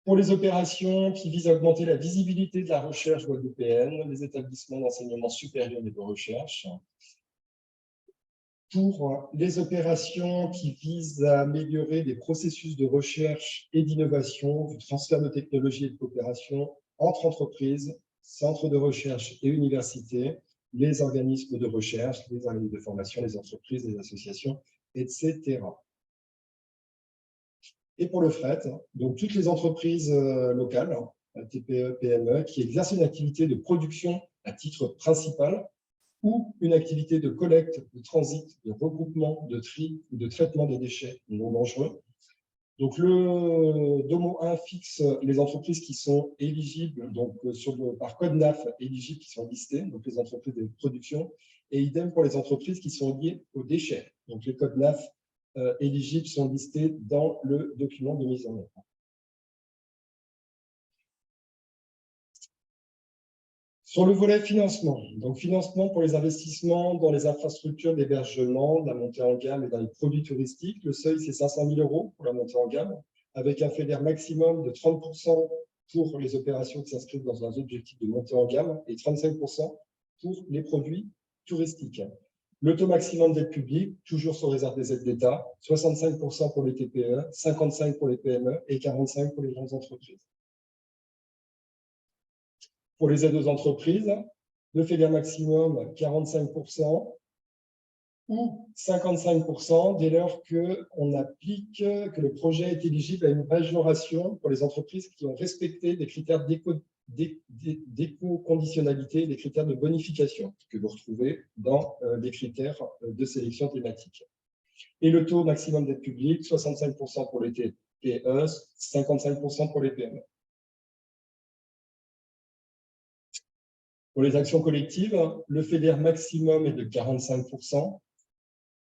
Pour les opérations qui visent à augmenter la visibilité de la recherche guadeloupéenne, les établissements d'enseignement supérieur et de recherche. Pour les opérations qui visent à améliorer les processus de recherche et d'innovation, du transfert de technologies et de coopération entre entreprises, centres de recherche et universités, les organismes de recherche, les organismes de formation, les entreprises, les associations, etc. Et pour le fret, donc toutes les entreprises locales, TPE, PME, qui exercent une activité de production à titre principal ou une activité de collecte, de transit, de regroupement, de tri ou de traitement des déchets non dangereux. Donc le DOMO 1 fixe les entreprises qui sont éligibles, donc par code NAF éligibles qui sont listées, donc les entreprises de production, et idem pour les entreprises qui sont liées aux déchets. Donc les codes NAF éligibles sont listés dans le document de mise en œuvre. Sur le volet financement, donc financement pour les investissements dans les infrastructures d'hébergement, de la montée en gamme et dans les produits touristiques, le seuil c'est 500 000 € pour la montée en gamme, avec un FEDER maximum de 30% pour les opérations qui s'inscrivent dans un objectif de montée en gamme et 35% pour les produits touristiques. Le taux maximum d'aide publique, toujours sous réserve des aides d'État, 65% pour les TPE, 55% pour les PME et 45% pour les grandes entreprises. Pour les aides aux entreprises, le FEDER maximum 45% ou 55% dès lors qu'on applique, que le projet est éligible à une majoration pour les entreprises qui ont respecté des critères d'éco-conditionnalité et des critères de bonification que vous retrouvez dans les critères de sélection thématique. Et le taux maximum d'aide publique, 65% pour les TPE, 55% pour les PME. Pour les actions collectives, le FEDER maximum est de 45%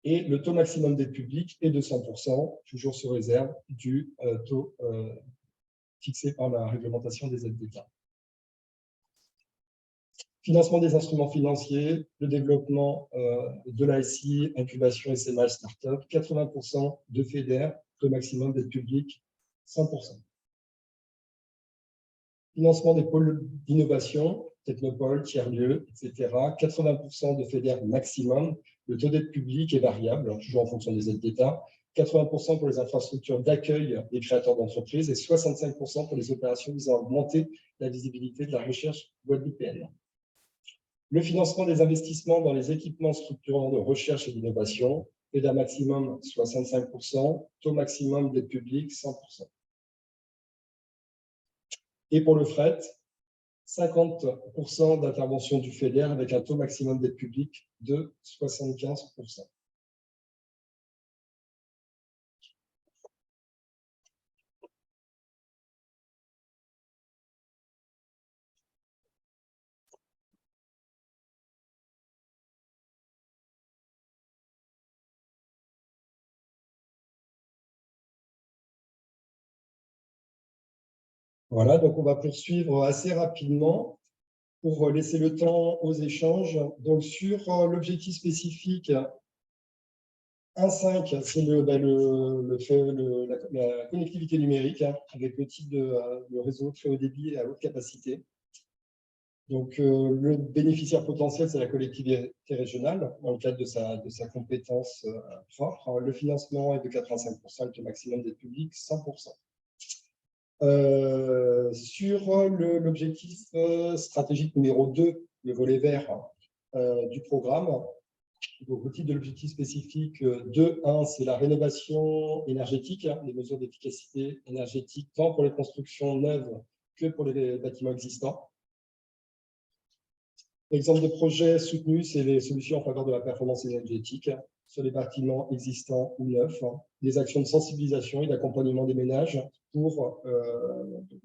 et le taux maximum d'aide publique est de 100%, toujours sous réserve du taux fixé par la réglementation des aides d'État. Financement des instruments financiers, le développement de l'ASI, incubation, essaimage, start-up, 80% de FEDER, taux maximum d'aide publique, 100%. Financement des pôles d'innovation, technopole, tiers-lieux, etc. 80% de FEDER maximum. Le taux d'aide publique est variable, toujours en fonction des aides d'État. 80% pour les infrastructures d'accueil des créateurs d'entreprises et 65% pour les opérations visant à augmenter la visibilité de la recherche guadeloupéenne. Le financement des investissements dans les équipements structurants de recherche et d'innovation est d'un maximum 65%, taux maximum d'aide publique 100%. Et pour le fret, 50% d'intervention du FEDER avec un taux maximum d'aide publique de 75%. Voilà, donc on va poursuivre assez rapidement pour laisser le temps aux échanges. Donc, sur l'objectif spécifique 1.5, c'est la connectivité numérique avec le type de le réseau très haut débit et à haute capacité. Donc, le bénéficiaire potentiel, c'est la collectivité régionale dans le cadre de sa compétence propre. Le financement est de 85%, le taux maximum d'aide publique 100%. Sur l'objectif stratégique numéro 2, le volet vert du programme, donc, au titre de l'objectif spécifique 2.1, c'est la rénovation énergétique, les mesures d'efficacité énergétique, tant pour les constructions neuves que pour les bâtiments existants. L'exemple de projet soutenu, c'est les solutions en faveur de la performance énergétique sur les bâtiments existants ou neufs, des actions de sensibilisation et d'accompagnement des ménages pour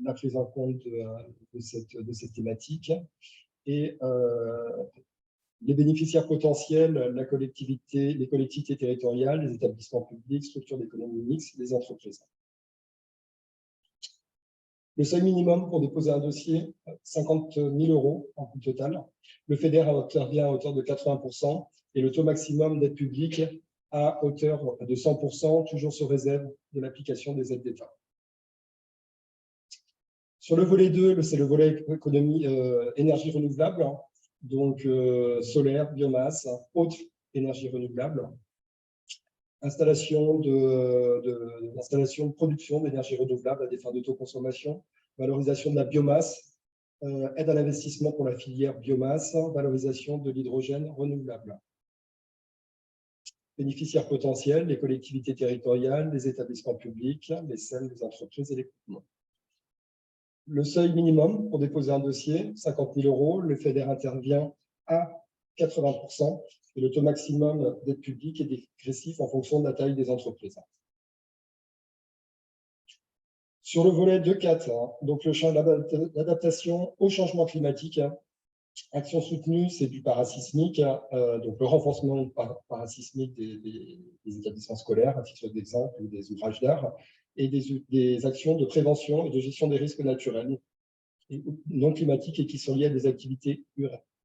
la prise en compte de cette thématique. Et les bénéficiaires potentiels, les collectivités territoriales, les établissements publics, structures d'économie mixte, les entreprises. Le seuil minimum pour déposer un dossier, 50 000 € en coût total. Le FEDER intervient à hauteur de 80% et le taux maximum d'aide publique à hauteur de 100%, toujours sous réserve de l'application des aides d'État. Sur le volet 2, c'est le volet économie énergie renouvelable, donc solaire, biomasse, autres énergies renouvelables. Installation de production d'énergie renouvelable à des fins d'autoconsommation, valorisation de la biomasse, aide à l'investissement pour la filière biomasse, valorisation de l'hydrogène renouvelable. Bénéficiaires potentiels, les collectivités territoriales, les établissements publics, les SEM, les entreprises et les groupements. Le seuil minimum pour déposer un dossier, 50 000 €, le FEDER intervient à 80%. Et le taux maximum d'aide publique est dégressif en fonction de la taille des entreprises. Sur le volet 2.4, donc l'adaptation au changement climatique, action soutenue, c'est du parasismique, donc le renforcement parasismique des établissements scolaires, à titre d'exemple, ou des ouvrages d'art, et des actions de prévention et de gestion des risques naturels et non climatiques et qui sont liés à des activités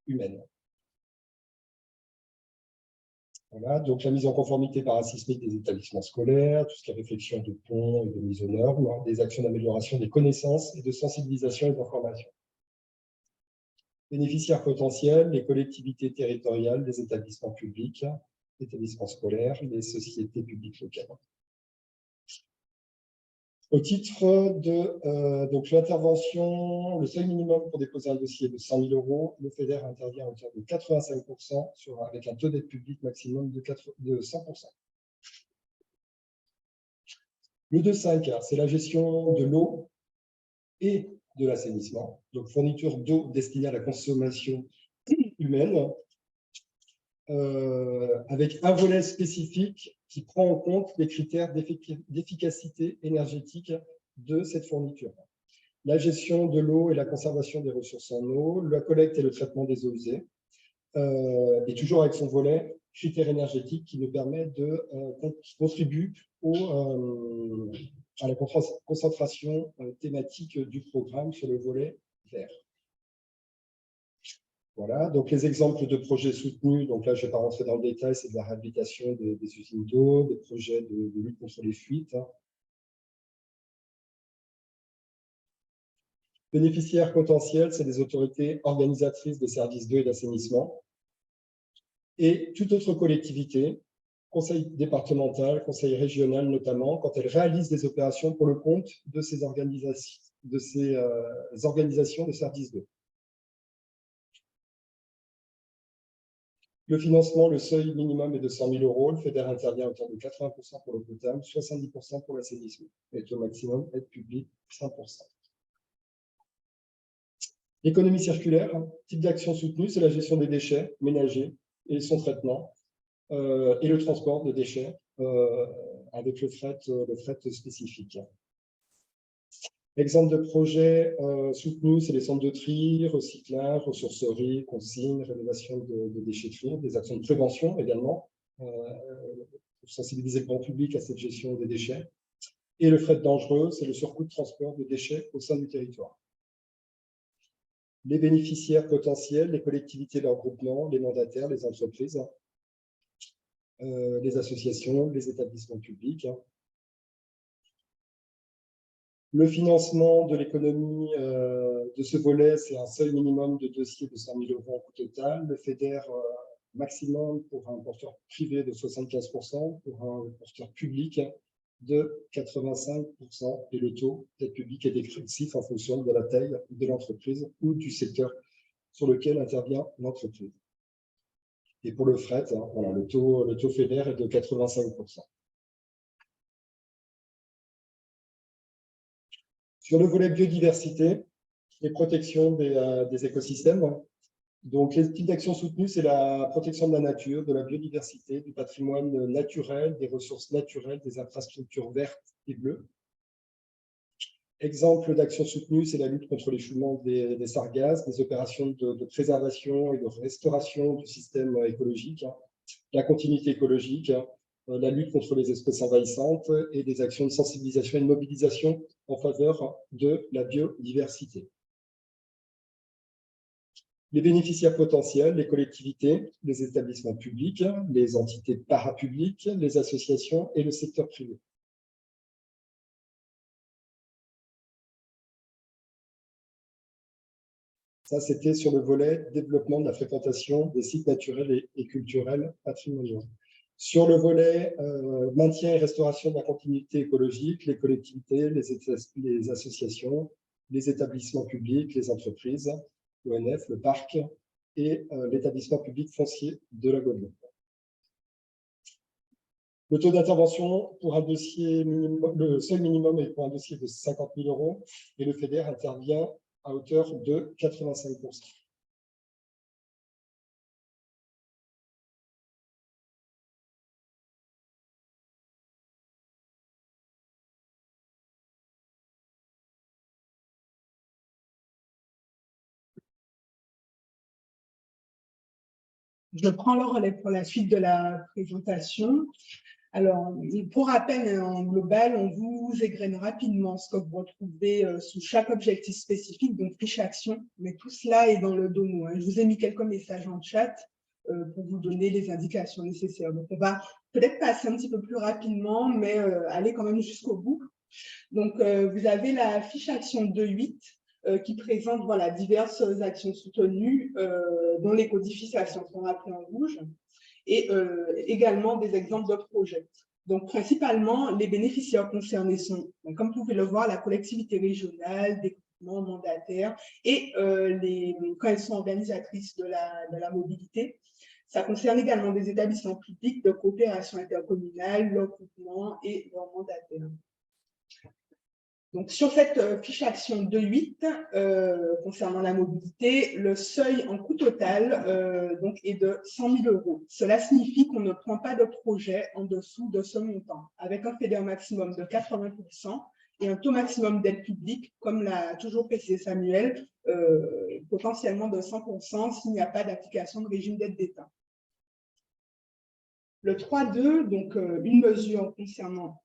humaines. Voilà, donc la mise en conformité parasismique des établissements scolaires, tout ce qui est réflexion de ponts et de mise aux normes, des actions d'amélioration des connaissances et de sensibilisation et d'information. Bénéficiaires potentiels, les collectivités territoriales, les établissements publics, les établissements scolaires, les sociétés publiques locales. Au titre de l'intervention, le seuil minimum pour déposer un dossier de 100 000 €, le FEDER intervient à hauteur de 85% avec un taux d'aide publique maximum de 100%. Le 2.5, c'est la gestion de l'eau et de l'assainissement, donc fourniture d'eau destinée à la consommation humaine, avec un volet spécifique qui prend en compte les critères d'efficacité énergétique de cette fourniture. La gestion de l'eau et la conservation des ressources en eau, la collecte et le traitement des eaux usées, et toujours avec son volet critères énergétiques qui nous permet qui contribue à la concentration thématique du programme sur le volet vert. Voilà, donc les exemples de projets soutenus, donc là je ne vais pas rentrer dans le détail, c'est de la réhabilitation des usines d'eau, des projets de lutte contre les fuites. Bénéficiaires potentiels, c'est des autorités organisatrices des services d'eau et d'assainissement. Et toute autre collectivité conseil départemental, conseil régional notamment, quand elles réalisent des opérations pour le compte de ces organisations de services d'eau. Le financement, le seuil minimum est de 100 000 €. Le FEDER intervient à hauteur de 80% pour l'eau potable, 70% pour l'assainissement. Et au maximum, aide publique, 5%. L'économie circulaire, type d'action soutenue, c'est la gestion des déchets ménagers et son traitement et le transport de déchets avec le fret spécifique. Exemple de projet soutenu, c'est les centres de tri, recyclage, ressourcerie, consigne, rénovation de déchetterie, des actions de prévention également, pour sensibiliser le grand public à cette gestion des déchets. Et le fret dangereux, c'est le surcoût de transport de déchets au sein du territoire. Les bénéficiaires potentiels, les collectivités, leurs groupements, les mandataires, les entreprises, les associations, les établissements publics. Le financement de l'économie de ce volet, c'est un seuil minimum de dossiers de 100 000 € en coût total. Le FEDER maximum pour un porteur privé de 75%, pour un porteur public de 85%. Et le taux d'aide publique est dégressif en fonction de la taille de l'entreprise ou du secteur sur lequel intervient l'entreprise. Et pour le fret, voilà, le taux FEDER est de 85%. Sur le volet biodiversité et protection des écosystèmes, donc les types d'actions soutenues, c'est la protection de la nature, de la biodiversité, du patrimoine naturel, des ressources naturelles, des infrastructures vertes et bleues. Exemple d'actions soutenues, c'est la lutte contre l'échouement des sargasses, des opérations de préservation et de restauration du système écologique, la continuité écologique, la lutte contre les espèces envahissantes et des actions de sensibilisation et de mobilisation en faveur de la biodiversité. Les bénéficiaires potentiels, les collectivités, les établissements publics, les entités parapubliques, les associations et le secteur privé. Ça, c'était sur le volet développement de la fréquentation des sites naturels et culturels patrimoniaux. Sur le volet maintien et restauration de la continuité écologique, les collectivités, les associations, les établissements publics, les entreprises, l'ONF, le parc et l'établissement public foncier de la Guadeloupe. Le taux d'intervention pour un dossier minimum, le seuil minimum est pour un dossier de 50 000 € et le FEDER intervient à hauteur de 85%. Je prends le relais pour la suite de la présentation. Alors, pour rappel, en global, on vous égrène rapidement ce que vous retrouvez sous chaque objectif spécifique, donc fiche action, mais tout cela est dans le domo. Je vous ai mis quelques messages en chat pour vous donner les indications nécessaires. Donc, on va peut-être passer un petit peu plus rapidement, mais aller quand même jusqu'au bout. Donc, vous avez la fiche action 2.8 qui présente voilà, diverses actions soutenues dont les codifications sont rappelées en rouge et également des exemples de projets. Donc, principalement, les bénéficiaires concernés sont, comme vous pouvez le voir, la collectivité régionale, des groupements mandataires et quand elles sont organisatrices de la mobilité. Ça concerne également des établissements publics de coopération intercommunale, leurs groupements et leurs mandataires. Donc, sur cette fiche action 2.8, concernant la mobilité, le seuil en coût total donc, est de 100 000 €. Cela signifie qu'on ne prend pas de projet en dessous de ce montant, avec un FEDER maximum de 80% et un taux maximum d'aide publique, comme l'a toujours précisé Samuel, potentiellement de 100% s'il n'y a pas d'application de régime d'aide d'État. Le 3.2, donc une mesure concernant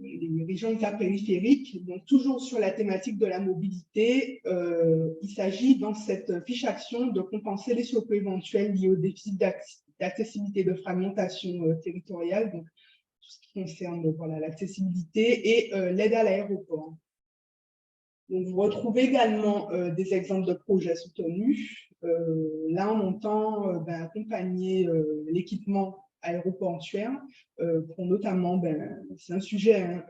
les régions périphériques, donc toujours sur la thématique de la mobilité, il s'agit dans cette fiche action de compenser les surcoûts éventuels liés au déficit d'accessibilité de fragmentation territoriale, donc tout ce qui concerne voilà, l'accessibilité et l'aide à l'aéroport. Donc, vous retrouvez également des exemples de projets soutenus. Là, on entend accompagner l'équipement aéroportuaire pour notamment, c'est un sujet, hein,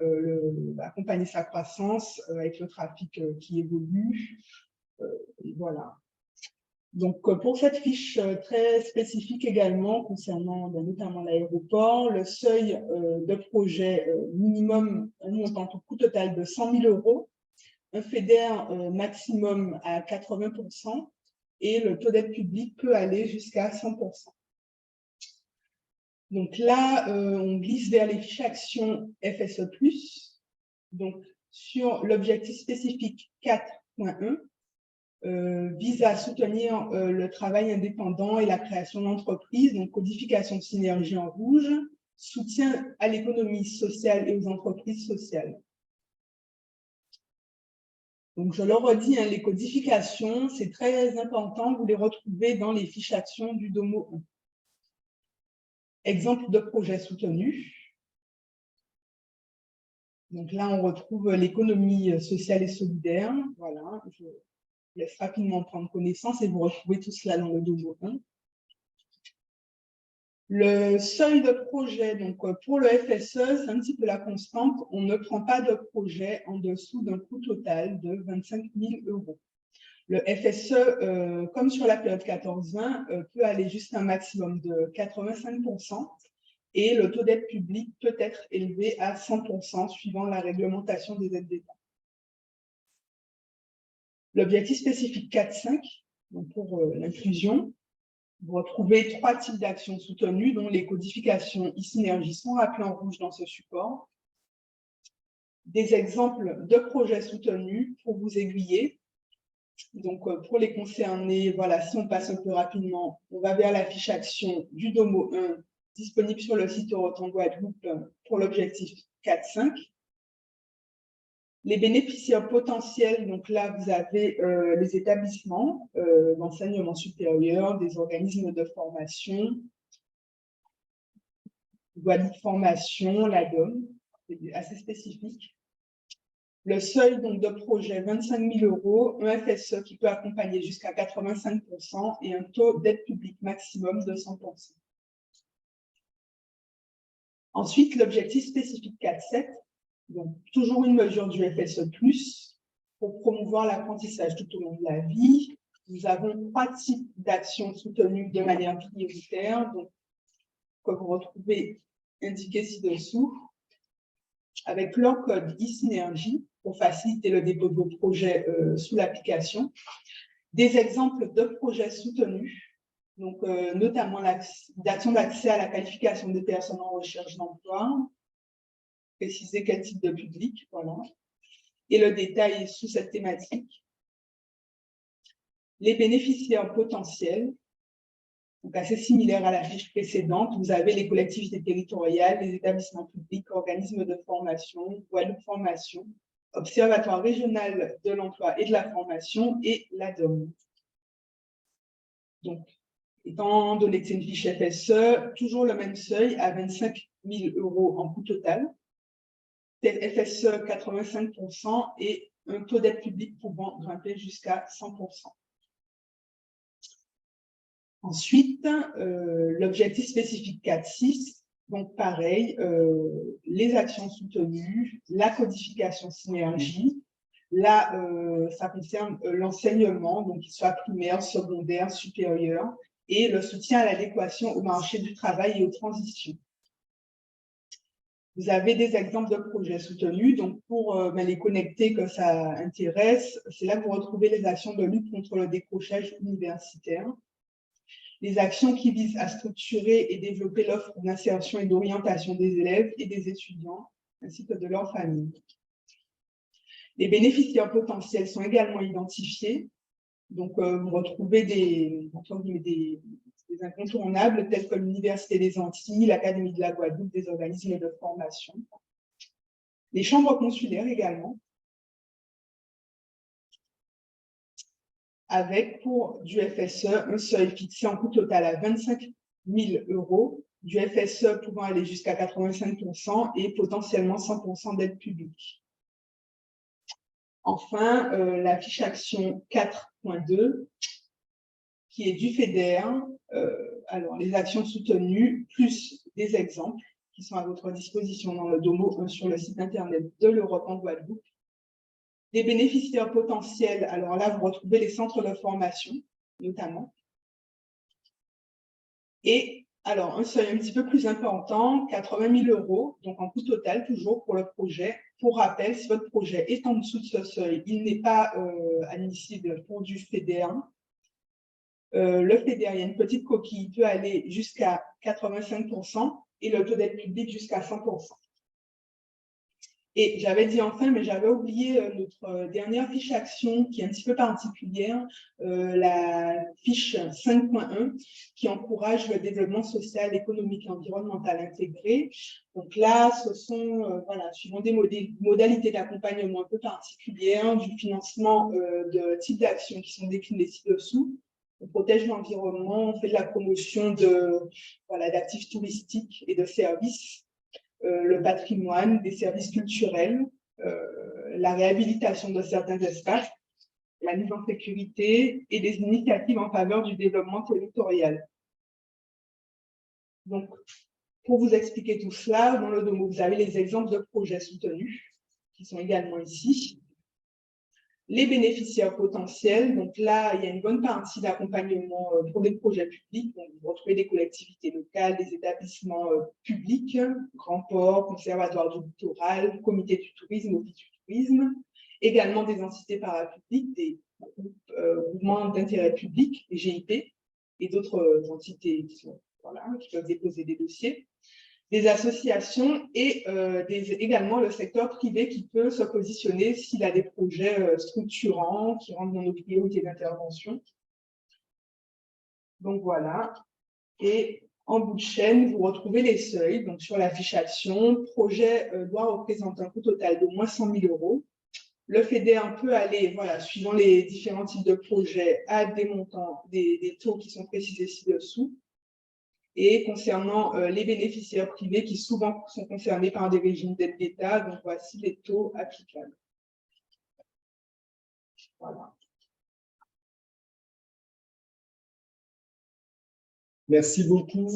accompagner sa croissance avec le trafic qui évolue. Et voilà. Donc, pour cette fiche très spécifique également concernant notamment l'aéroport, le seuil de projet minimum, un montant au coût total de 100 000 €, un FEDER maximum à 80% et le taux d'aide publique peut aller jusqu'à 100%. Donc là, on glisse vers les fiches actions FSE+. Donc, sur l'objectif spécifique 4.1, vise à soutenir le travail indépendant et la création d'entreprises, donc codification de synergie en rouge, soutien à l'économie sociale et aux entreprises sociales. Donc, je le redis, hein, les codifications, c'est très important, vous les retrouvez dans les fiches actions du DOMO 1. Exemple de projet soutenu. Donc là, on retrouve l'économie sociale et solidaire. Voilà, je laisse rapidement prendre connaissance et vous retrouvez tout cela dans le DOMO 1. Le seuil de projet, donc pour le FSE, c'est un petit peu la constante. On ne prend pas de projet en dessous d'un coût total de 25 000 €. Le FSE, comme sur la période 14-20, peut aller jusqu'à un maximum de 85% et le taux d'aide publique peut être élevé à 100% suivant la réglementation des aides d'État. L'objectif spécifique 4.5, donc pour l'inclusion, vous retrouvez 3 types d'actions soutenues, dont les codifications e-synergie sont rappelées en rouge dans ce support. Des exemples de projets soutenus pour vous aiguiller. Donc, pour les concernés, voilà, si on passe un peu rapidement, on va vers la fiche action du DOMO 1, disponible sur le site Euroton Guadeloupe pour l'objectif 4.5. Les bénéficiaires potentiels, donc là, vous avez les établissements d'enseignement supérieur, des organismes de formation, Guadeloupe Formation, l'ADOM, c'est assez spécifique. Le seuil donc, de projet, 25 000 €, un FSE qui peut accompagner jusqu'à 85% et un taux d'aide publique maximum de 100%. Ensuite, l'objectif spécifique 4.7, donc toujours une mesure du FSE+, pour promouvoir l'apprentissage tout au long de la vie. Nous avons 3 types d'actions soutenues de manière prioritaire, donc, que vous retrouvez indiqué ci-dessous, avec leur code e-synergie pour faciliter le dépôt de vos projets sous l'application. Des exemples de projets soutenus, donc notamment l'action d'accès à la qualification des personnes en recherche d'emploi, préciser quel type de public, voilà. Et le détail est sous cette thématique. Les bénéficiaires potentiels, donc assez similaire à la fiche précédente, vous avez les collectivités territoriales, les établissements publics, organismes de formation, Guadeloupe Formation, Observatoire régional de l'emploi et de la formation et l'ADOM. Donc, étant donné que c'est une fiche FSE, toujours le même seuil à 25 000 € en coût total, FSE 85% et un taux d'aide publique pouvant grimper jusqu'à 100%. Ensuite, l'objectif spécifique 4.6, donc pareil, les actions soutenues, la codification synergie. Là, ça concerne l'enseignement, donc qu'il soit primaire, secondaire, supérieur, et le soutien à l'adéquation au marché du travail et aux transitions. Vous avez des exemples de projets soutenus, donc pour les connectés que ça intéresse, c'est là que vous retrouvez les actions de lutte contre le décrochage universitaire. Les actions qui visent à structurer et développer l'offre d'insertion et d'orientation des élèves et des étudiants, ainsi que de leurs familles. Les bénéficiaires potentiels sont également identifiés. Donc, vous retrouvez des incontournables tels que l'Université des Antilles, l'Académie de la Guadeloupe, des organismes de formation. Les chambres consulaires également. Avec pour du FSE un seuil fixé en coût total à 25 000 €, du FSE pouvant aller jusqu'à 85% et potentiellement 100% d'aide publique. Enfin, la fiche action 4.2, qui est du FEDER. Alors, les actions soutenues, plus des exemples qui sont à votre disposition dans le domo sur le site internet de l'Europe en Guadeloupe. Des bénéficiaires potentiels, alors là, vous retrouvez les centres de formation, notamment. Et alors, un seuil un petit peu plus important, 80 000 €, donc en coût total, toujours pour le projet. Pour rappel, si votre projet est en dessous de ce seuil, il n'est pas admissible pour du FEDER. Le FEDER, il y a une petite coquille, peut aller jusqu'à 85% et le taux d'aide publique jusqu'à 100%. Et j'avais dit enfin, mais j'avais oublié notre dernière fiche action qui est un petit peu particulière, la fiche 5.1, qui encourage le développement social, économique et environnemental intégré. Donc là, ce sont, voilà, suivant des modalités d'accompagnement un peu particulières, du financement de types d'actions qui sont déclinées ci-dessous. On protège l'environnement, on fait de la promotion d'actifs touristiques et de services. Le patrimoine, des services culturels, la réhabilitation de certains espaces, la mise en sécurité et des initiatives en faveur du développement territorial. Donc, pour vous expliquer tout cela, dans le domo, vous avez les exemples de projets soutenus qui sont également ici. Les bénéficiaires potentiels, donc là, il y a une bonne partie d'accompagnement pour des projets publics. Donc, vous retrouvez des collectivités locales, des établissements publics, grands ports, conservatoires du littoral, comités du tourisme, office du tourisme, également des entités parapubliques, des groupements d'intérêt public, les GIP, et d'autres entités qui peuvent déposer des dossiers. Des associations et également le secteur privé qui peut se positionner s'il a des projets structurants qui rentrent dans nos priorités d'intervention. Donc voilà. Et en bout de chaîne, vous retrouvez les seuils. Donc sur la fiche action, projet doit représenter un coût total d'au moins 100 000 €. Le FEDER peut aller, voilà, suivant les différents types de projets, à des montants, des taux qui sont précisés ci-dessous. Et concernant les bénéficiaires privés qui souvent sont concernés par des régimes d'aide d'État, donc voici les taux applicables. Voilà. Merci beaucoup,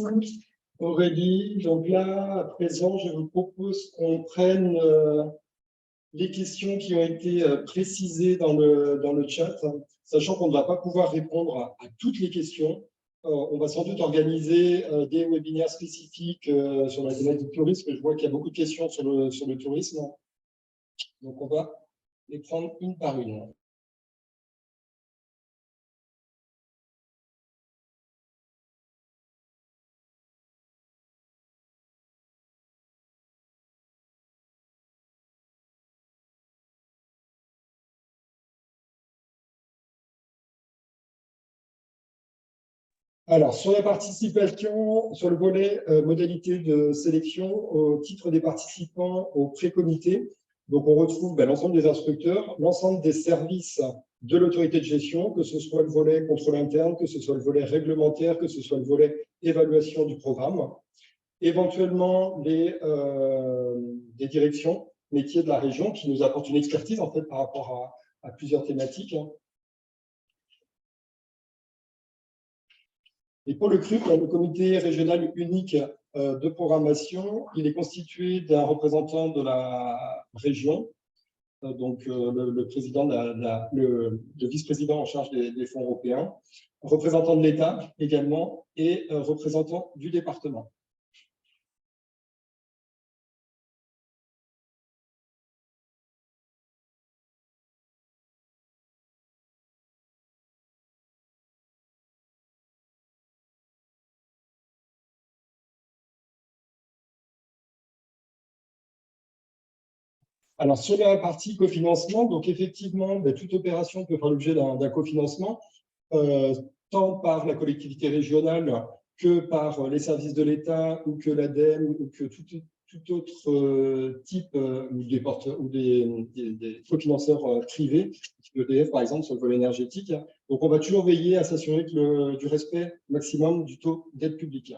Aurélie. Donc là, à présent, je vous propose qu'on prenne les questions qui ont été précisées dans le chat, sachant qu'on ne va pas pouvoir répondre à toutes les questions. On va sans doute organiser des webinaires spécifiques sur la thématique du tourisme. Je vois qu'il y a beaucoup de questions sur le tourisme. Donc, on va les prendre une par une. Alors, sur la participation, sur le volet modalité de sélection, au titre des participants au pré-comité, donc on retrouve l'ensemble des instructeurs, l'ensemble des services de l'autorité de gestion, que ce soit le volet contrôle interne, que ce soit le volet réglementaire, que ce soit le volet évaluation du programme, éventuellement des directions métiers de la région qui nous apportent une expertise en fait par rapport à plusieurs thématiques. Et pour le CRUP, le comité régional unique de programmation, il est constitué d'un représentant de la région, donc le président, le vice-président en charge des fonds européens, représentant de l'État également et représentant du département. Alors, sur la partie cofinancement, donc effectivement, toute opération peut faire l'objet d'un cofinancement, tant par la collectivité régionale que par les services de l'État ou que l'ADEME ou que tout autre type ou des cofinanceurs privés, EDF par exemple sur le volet énergétique. Donc, on va toujours veiller à s'assurer du respect maximum du taux d'aide publique.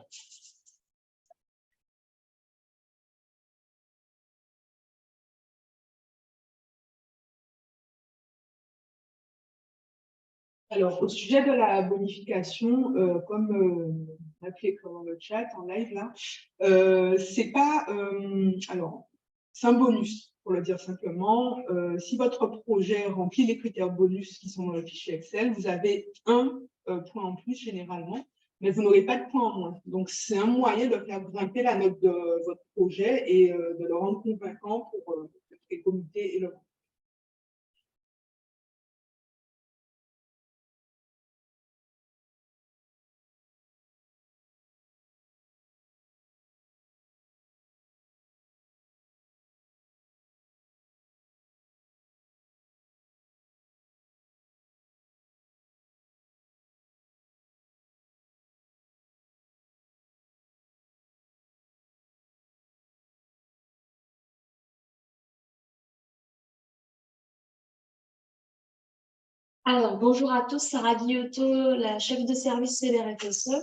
Alors, au sujet de la bonification, comme appelé dans le chat en live là, c'est pas alors c'est un bonus pour le dire simplement. Si votre projet remplit les critères bonus qui sont dans le fichier Excel, vous avez un point en plus généralement, mais vous n'aurez pas de point en moins. Donc c'est un moyen de faire grimper la note de votre projet et de le rendre convaincant pour les comités et le. Alors, bonjour à tous, Sarah Guillotot, la chef de service CDR-FSE.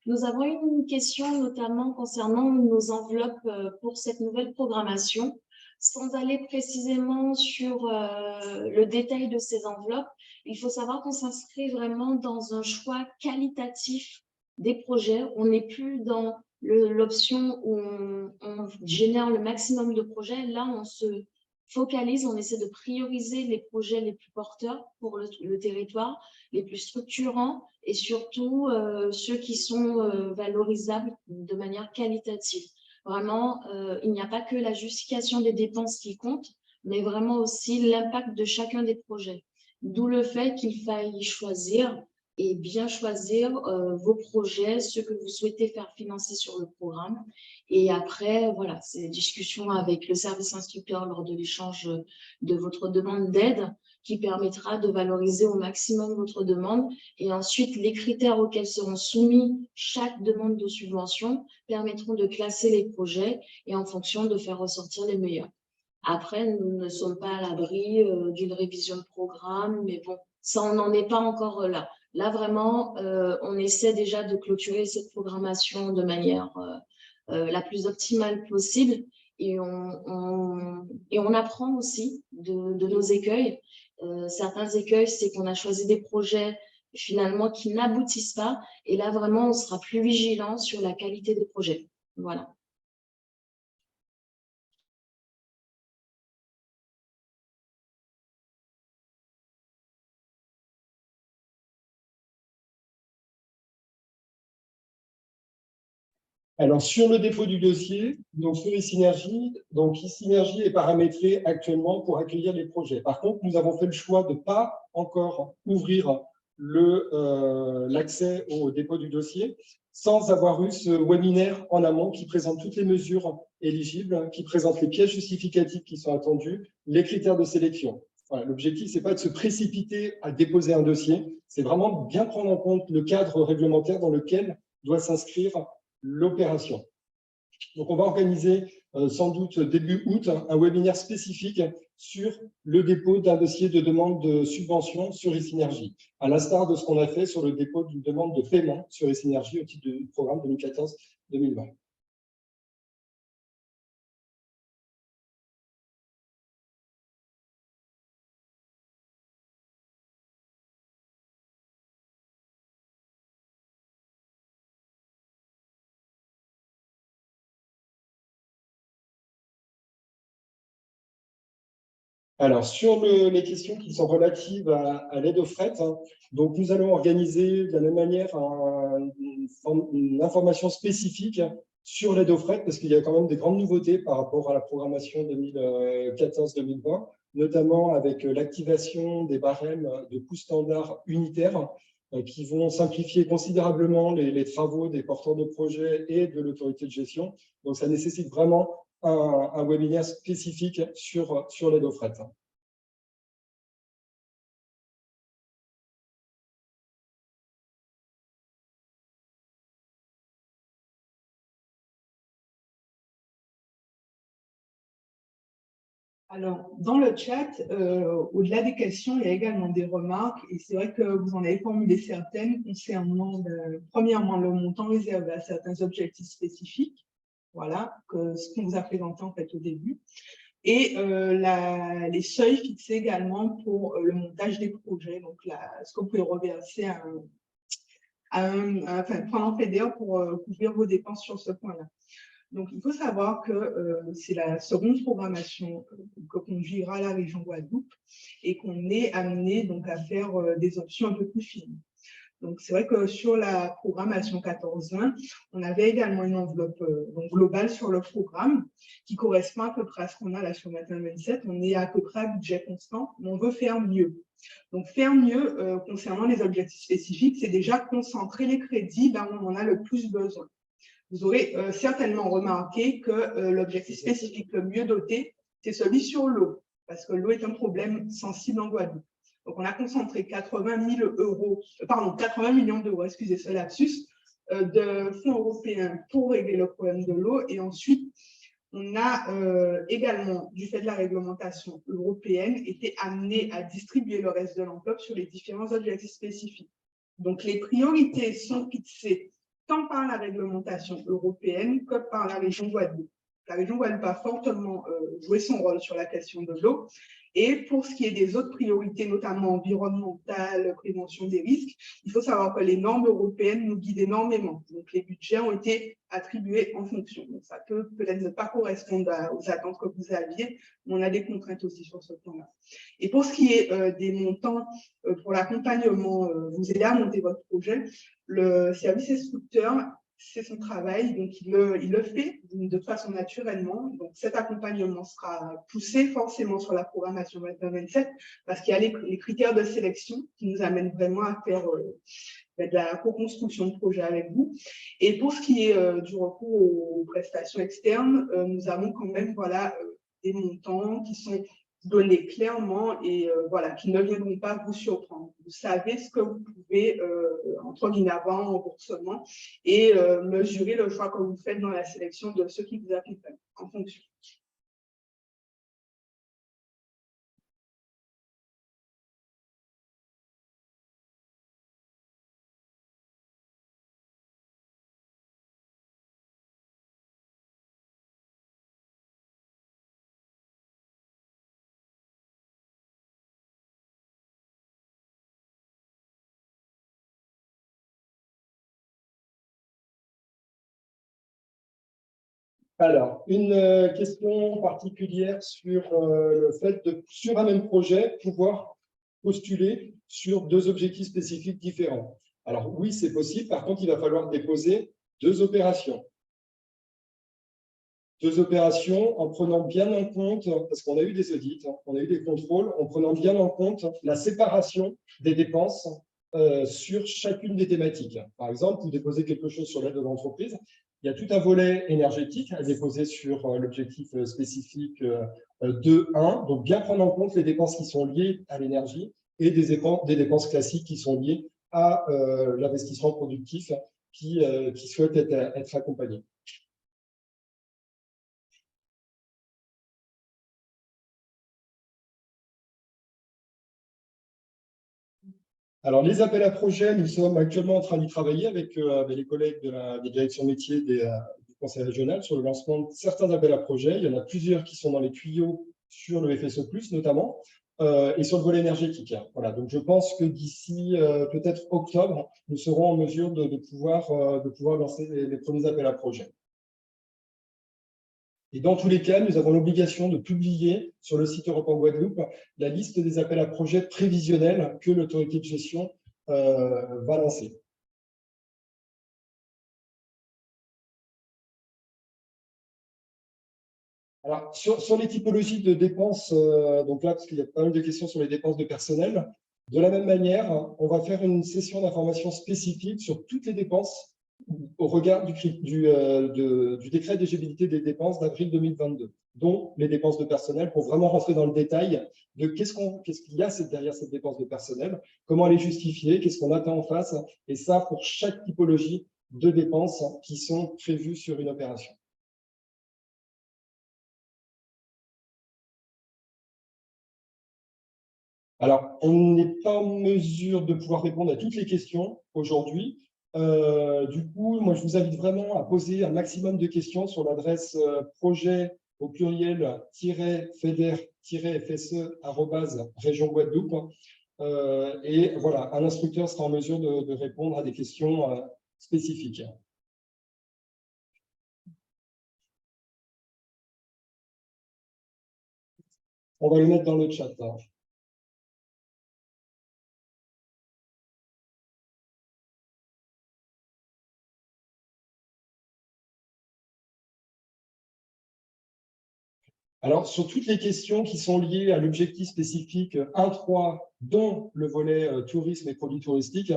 Nous avons une question notamment concernant nos enveloppes pour cette nouvelle programmation. Sans aller précisément sur le détail de ces enveloppes, il faut savoir qu'on s'inscrit vraiment dans un choix qualitatif des projets. On n'est plus dans l'option où on génère le maximum de projets. Là, on se focalise, on essaie de prioriser les projets les plus porteurs pour le territoire, les plus structurants et surtout ceux qui sont valorisables de manière qualitative. Vraiment, il n'y a pas que la justification des dépenses qui compte, mais vraiment aussi l'impact de chacun des projets. D'où le fait qu'il faille choisir et bien choisir vos projets, ceux que vous souhaitez faire financer sur le programme. Et après, voilà, c'est des discussions avec le service instructeur lors de l'échange de votre demande d'aide qui permettra de valoriser au maximum votre demande. Et ensuite, les critères auxquels seront soumis chaque demande de subvention permettront de classer les projets et en fonction de faire ressortir les meilleurs. Après, nous ne sommes pas à l'abri d'une révision de programme, mais bon, ça, on n'en est pas encore là. Là, vraiment, on essaie déjà de clôturer cette programmation de manière la plus optimale possible et on apprend aussi de nos écueils. Certains écueils, c'est qu'on a choisi des projets finalement qui n'aboutissent pas et là, vraiment, on sera plus vigilant sur la qualité des projets. Voilà. Alors, sur le dépôt du dossier, donc sur e-Synergie, donc e-Synergie est paramétré actuellement pour accueillir les projets. Par contre, nous avons fait le choix de ne pas encore ouvrir l'accès au dépôt du dossier sans avoir eu ce webinaire en amont qui présente toutes les mesures éligibles, qui présente les pièces justificatives qui sont attendues, les critères de sélection. Voilà, l'objectif, ce n'est pas de se précipiter à déposer un dossier, c'est vraiment bien prendre en compte le cadre réglementaire dans lequel doit s'inscrire l'opération. Donc, on va organiser sans doute début août un webinaire spécifique sur le dépôt d'un dossier de demande de subvention sur e-Synergie, à l'instar de ce qu'on a fait sur le dépôt d'une demande de paiement sur e-Synergie au titre du programme 2014-2020. Alors, sur les questions qui sont relatives à l'aide aux fret, donc nous allons organiser de la même manière une information spécifique sur l'aide aux fret, parce qu'il y a quand même des grandes nouveautés par rapport à la programmation 2014-2020, notamment avec l'activation des barèmes de coûts standards unitaires qui vont simplifier considérablement les travaux des porteurs de projets et de l'autorité de gestion. Donc, ça nécessite vraiment un webinaire spécifique sur l'aide aux fret. Alors, dans le chat, au-delà des questions, il y a également des remarques et c'est vrai que vous en avez formulé certaines concernant, premièrement, le montant réservé à certains objectifs spécifiques, voilà, ce qu'on vous a présenté en fait au début. et les seuils fixés également pour le montage des projets, donc ce que vous pouvez reverser enfin, prendre en FEDER pour couvrir vos dépenses sur ce point-là. Donc, il faut savoir que c'est la seconde programmation que conduira la région Guadeloupe et qu'on est amené donc à faire des options un peu plus fines. Donc, c'est vrai que sur la programmation 14-20, on avait également une enveloppe donc globale sur le programme qui correspond à peu près à ce qu'on a là sur 21-27. On est à peu près à budget constant, mais on veut faire mieux. Donc, faire mieux concernant les objectifs spécifiques, c'est déjà concentrer les crédits là où on en a le plus besoin. Vous aurez certainement remarqué que l'objectif spécifique le mieux doté, c'est celui sur l'eau, parce que l'eau est un problème sensible en Guadeloupe. Donc, on a concentré 80 millions d'euros, excusez ce lapsus, de fonds européens pour régler le problème de l'eau. Et ensuite, on a également, du fait de la réglementation européenne, été amené à distribuer le reste de l'enveloppe sur les différents objectifs spécifiques. Donc, les priorités sont fixées tant par la réglementation européenne que par la région Guadeloupe. La région Guadeloupe a fortement joué son rôle sur la question de l'eau. Et pour ce qui est des autres priorités, notamment environnementales, prévention des risques, il faut savoir que les normes européennes nous guident énormément. Donc, les budgets ont été attribués en fonction. Donc, ça peut peut-être ne pas correspondre aux attentes que vous aviez, mais on a des contraintes aussi sur ce point-là. Et pour ce qui est des montants pour l'accompagnement, vous aider à monter votre projet, le service instructeur, c'est son travail, donc il le fait de façon naturellement. Donc cet accompagnement sera poussé forcément sur la programmation 2027 parce qu'il y a les critères de sélection qui nous amènent vraiment à faire de la co-construction de projet avec vous. Et pour ce qui est du recours aux prestations externes, nous avons quand même des montants qui sont donnés clairement et qui ne viendront pas vous surprendre. Vous savez ce que vous pouvez, entre guillemets, avoir en remboursement et mesurer le choix que vous faites dans la sélection de ceux qui vous accompagnent en fonction. Alors, une question particulière sur le fait de, sur un même projet, pouvoir postuler sur deux objectifs spécifiques différents. Alors oui, c'est possible. Par contre, il va falloir déposer deux opérations. Deux opérations en prenant bien en compte, parce qu'on a eu des audits, on a eu des contrôles, en prenant bien en compte la séparation des dépenses sur chacune des thématiques. Par exemple, vous déposez quelque chose sur l'aide de l'entreprise, il y a tout un volet énergétique à déposer sur l'objectif spécifique 2.1. Donc, bien prendre en compte les dépenses qui sont liées à l'énergie et des dépenses classiques qui sont liées à l'investissement productif qui souhaite être accompagné. Alors, les appels à projets, nous sommes actuellement en train d'y travailler avec les collègues des directions métiers du Conseil régional sur le lancement de certains appels à projets. Il y en a plusieurs qui sont dans les tuyaux sur le FSO+, notamment, et sur le volet énergétique. Voilà, donc je pense que d'ici peut-être octobre, nous serons en mesure de pouvoir lancer les premiers appels à projets. Et dans tous les cas, nous avons l'obligation de publier sur le site Europe en Guadeloupe la liste des appels à projets prévisionnels que l'autorité de gestion va lancer. Alors, sur les typologies de dépenses, donc là, parce qu'il y a pas mal de questions sur les dépenses de personnel, de la même manière, on va faire une session d'information spécifique sur toutes les dépenses au regard du décret d'éligibilité des dépenses d'avril 2022, dont les dépenses de personnel, pour vraiment rentrer dans le détail de qu'est-ce qu'il y a derrière cette dépense de personnel, comment les justifier, qu'est-ce qu'on attend en face, et ça pour chaque typologie de dépenses qui sont prévues sur une opération. Alors, on n'est pas en mesure de pouvoir répondre à toutes les questions aujourd'hui. Du coup, moi, je vous invite vraiment à poser un maximum de questions sur l'adresse projet au pluriel -feder-fse@région Guadeloupe. Et voilà, un instructeur sera en mesure de répondre à des questions spécifiques. On va le mettre dans le chat. Alors, sur toutes les questions qui sont liées à l'objectif spécifique 1.3, dont le volet tourisme et produits touristiques,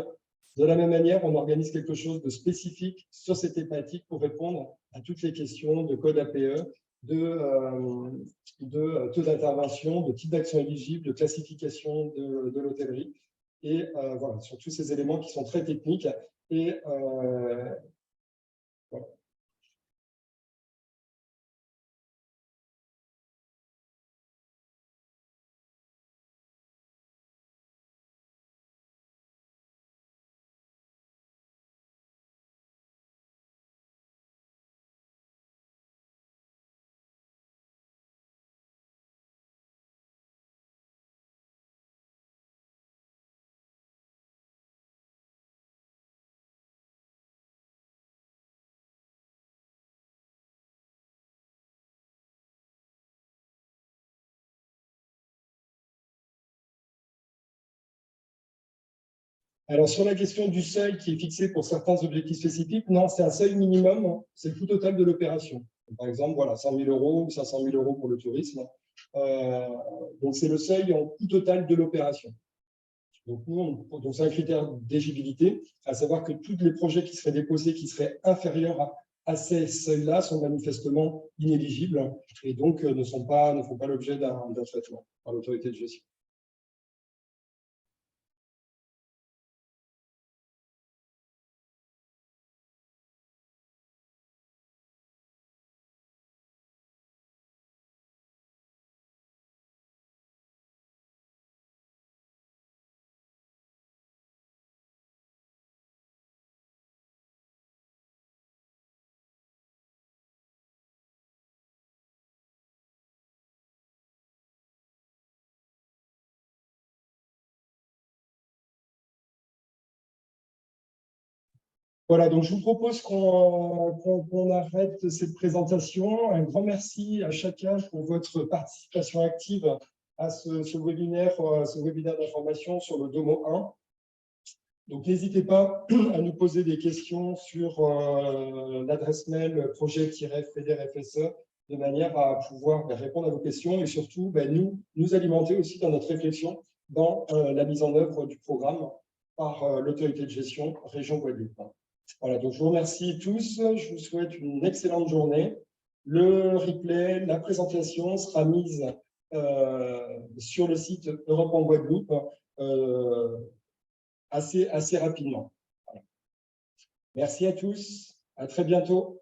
de la même manière, on organise quelque chose de spécifique sur cette thématique pour répondre à toutes les questions de code APE, de taux d'intervention, de type d'action éligible, de classification de l'hôtellerie, et voilà, sur tous ces éléments qui sont très techniques. Et voilà. Alors, sur la question du seuil qui est fixé pour certains objectifs spécifiques, non, c'est un seuil minimum, c'est le coût total de l'opération. Par exemple, voilà, 100 000 € ou 500 000 € pour le tourisme. Donc, c'est le seuil en coût total de l'opération. Donc, c'est un critère d'éligibilité, à savoir que tous les projets qui seraient déposés, qui seraient inférieurs à ces seuils-là, sont manifestement inéligibles et donc ne font pas l'objet d'un traitement par l'autorité de gestion. Voilà, donc je vous propose qu'on arrête cette présentation. Un grand merci à chacun pour votre participation active à ce webinaire d'information sur le DOMO 1. Donc, n'hésitez pas à nous poser des questions sur l'adresse mail projet-federfse de manière à pouvoir répondre à vos questions et surtout nous alimenter aussi dans notre réflexion dans la mise en œuvre du programme par l'autorité de gestion Région Guadeloupe. Voilà, donc je vous remercie tous, je vous souhaite une excellente journée. Le replay, la présentation sera mise sur le site Europe en Guadeloupe assez rapidement. Voilà. Merci à tous, à très bientôt.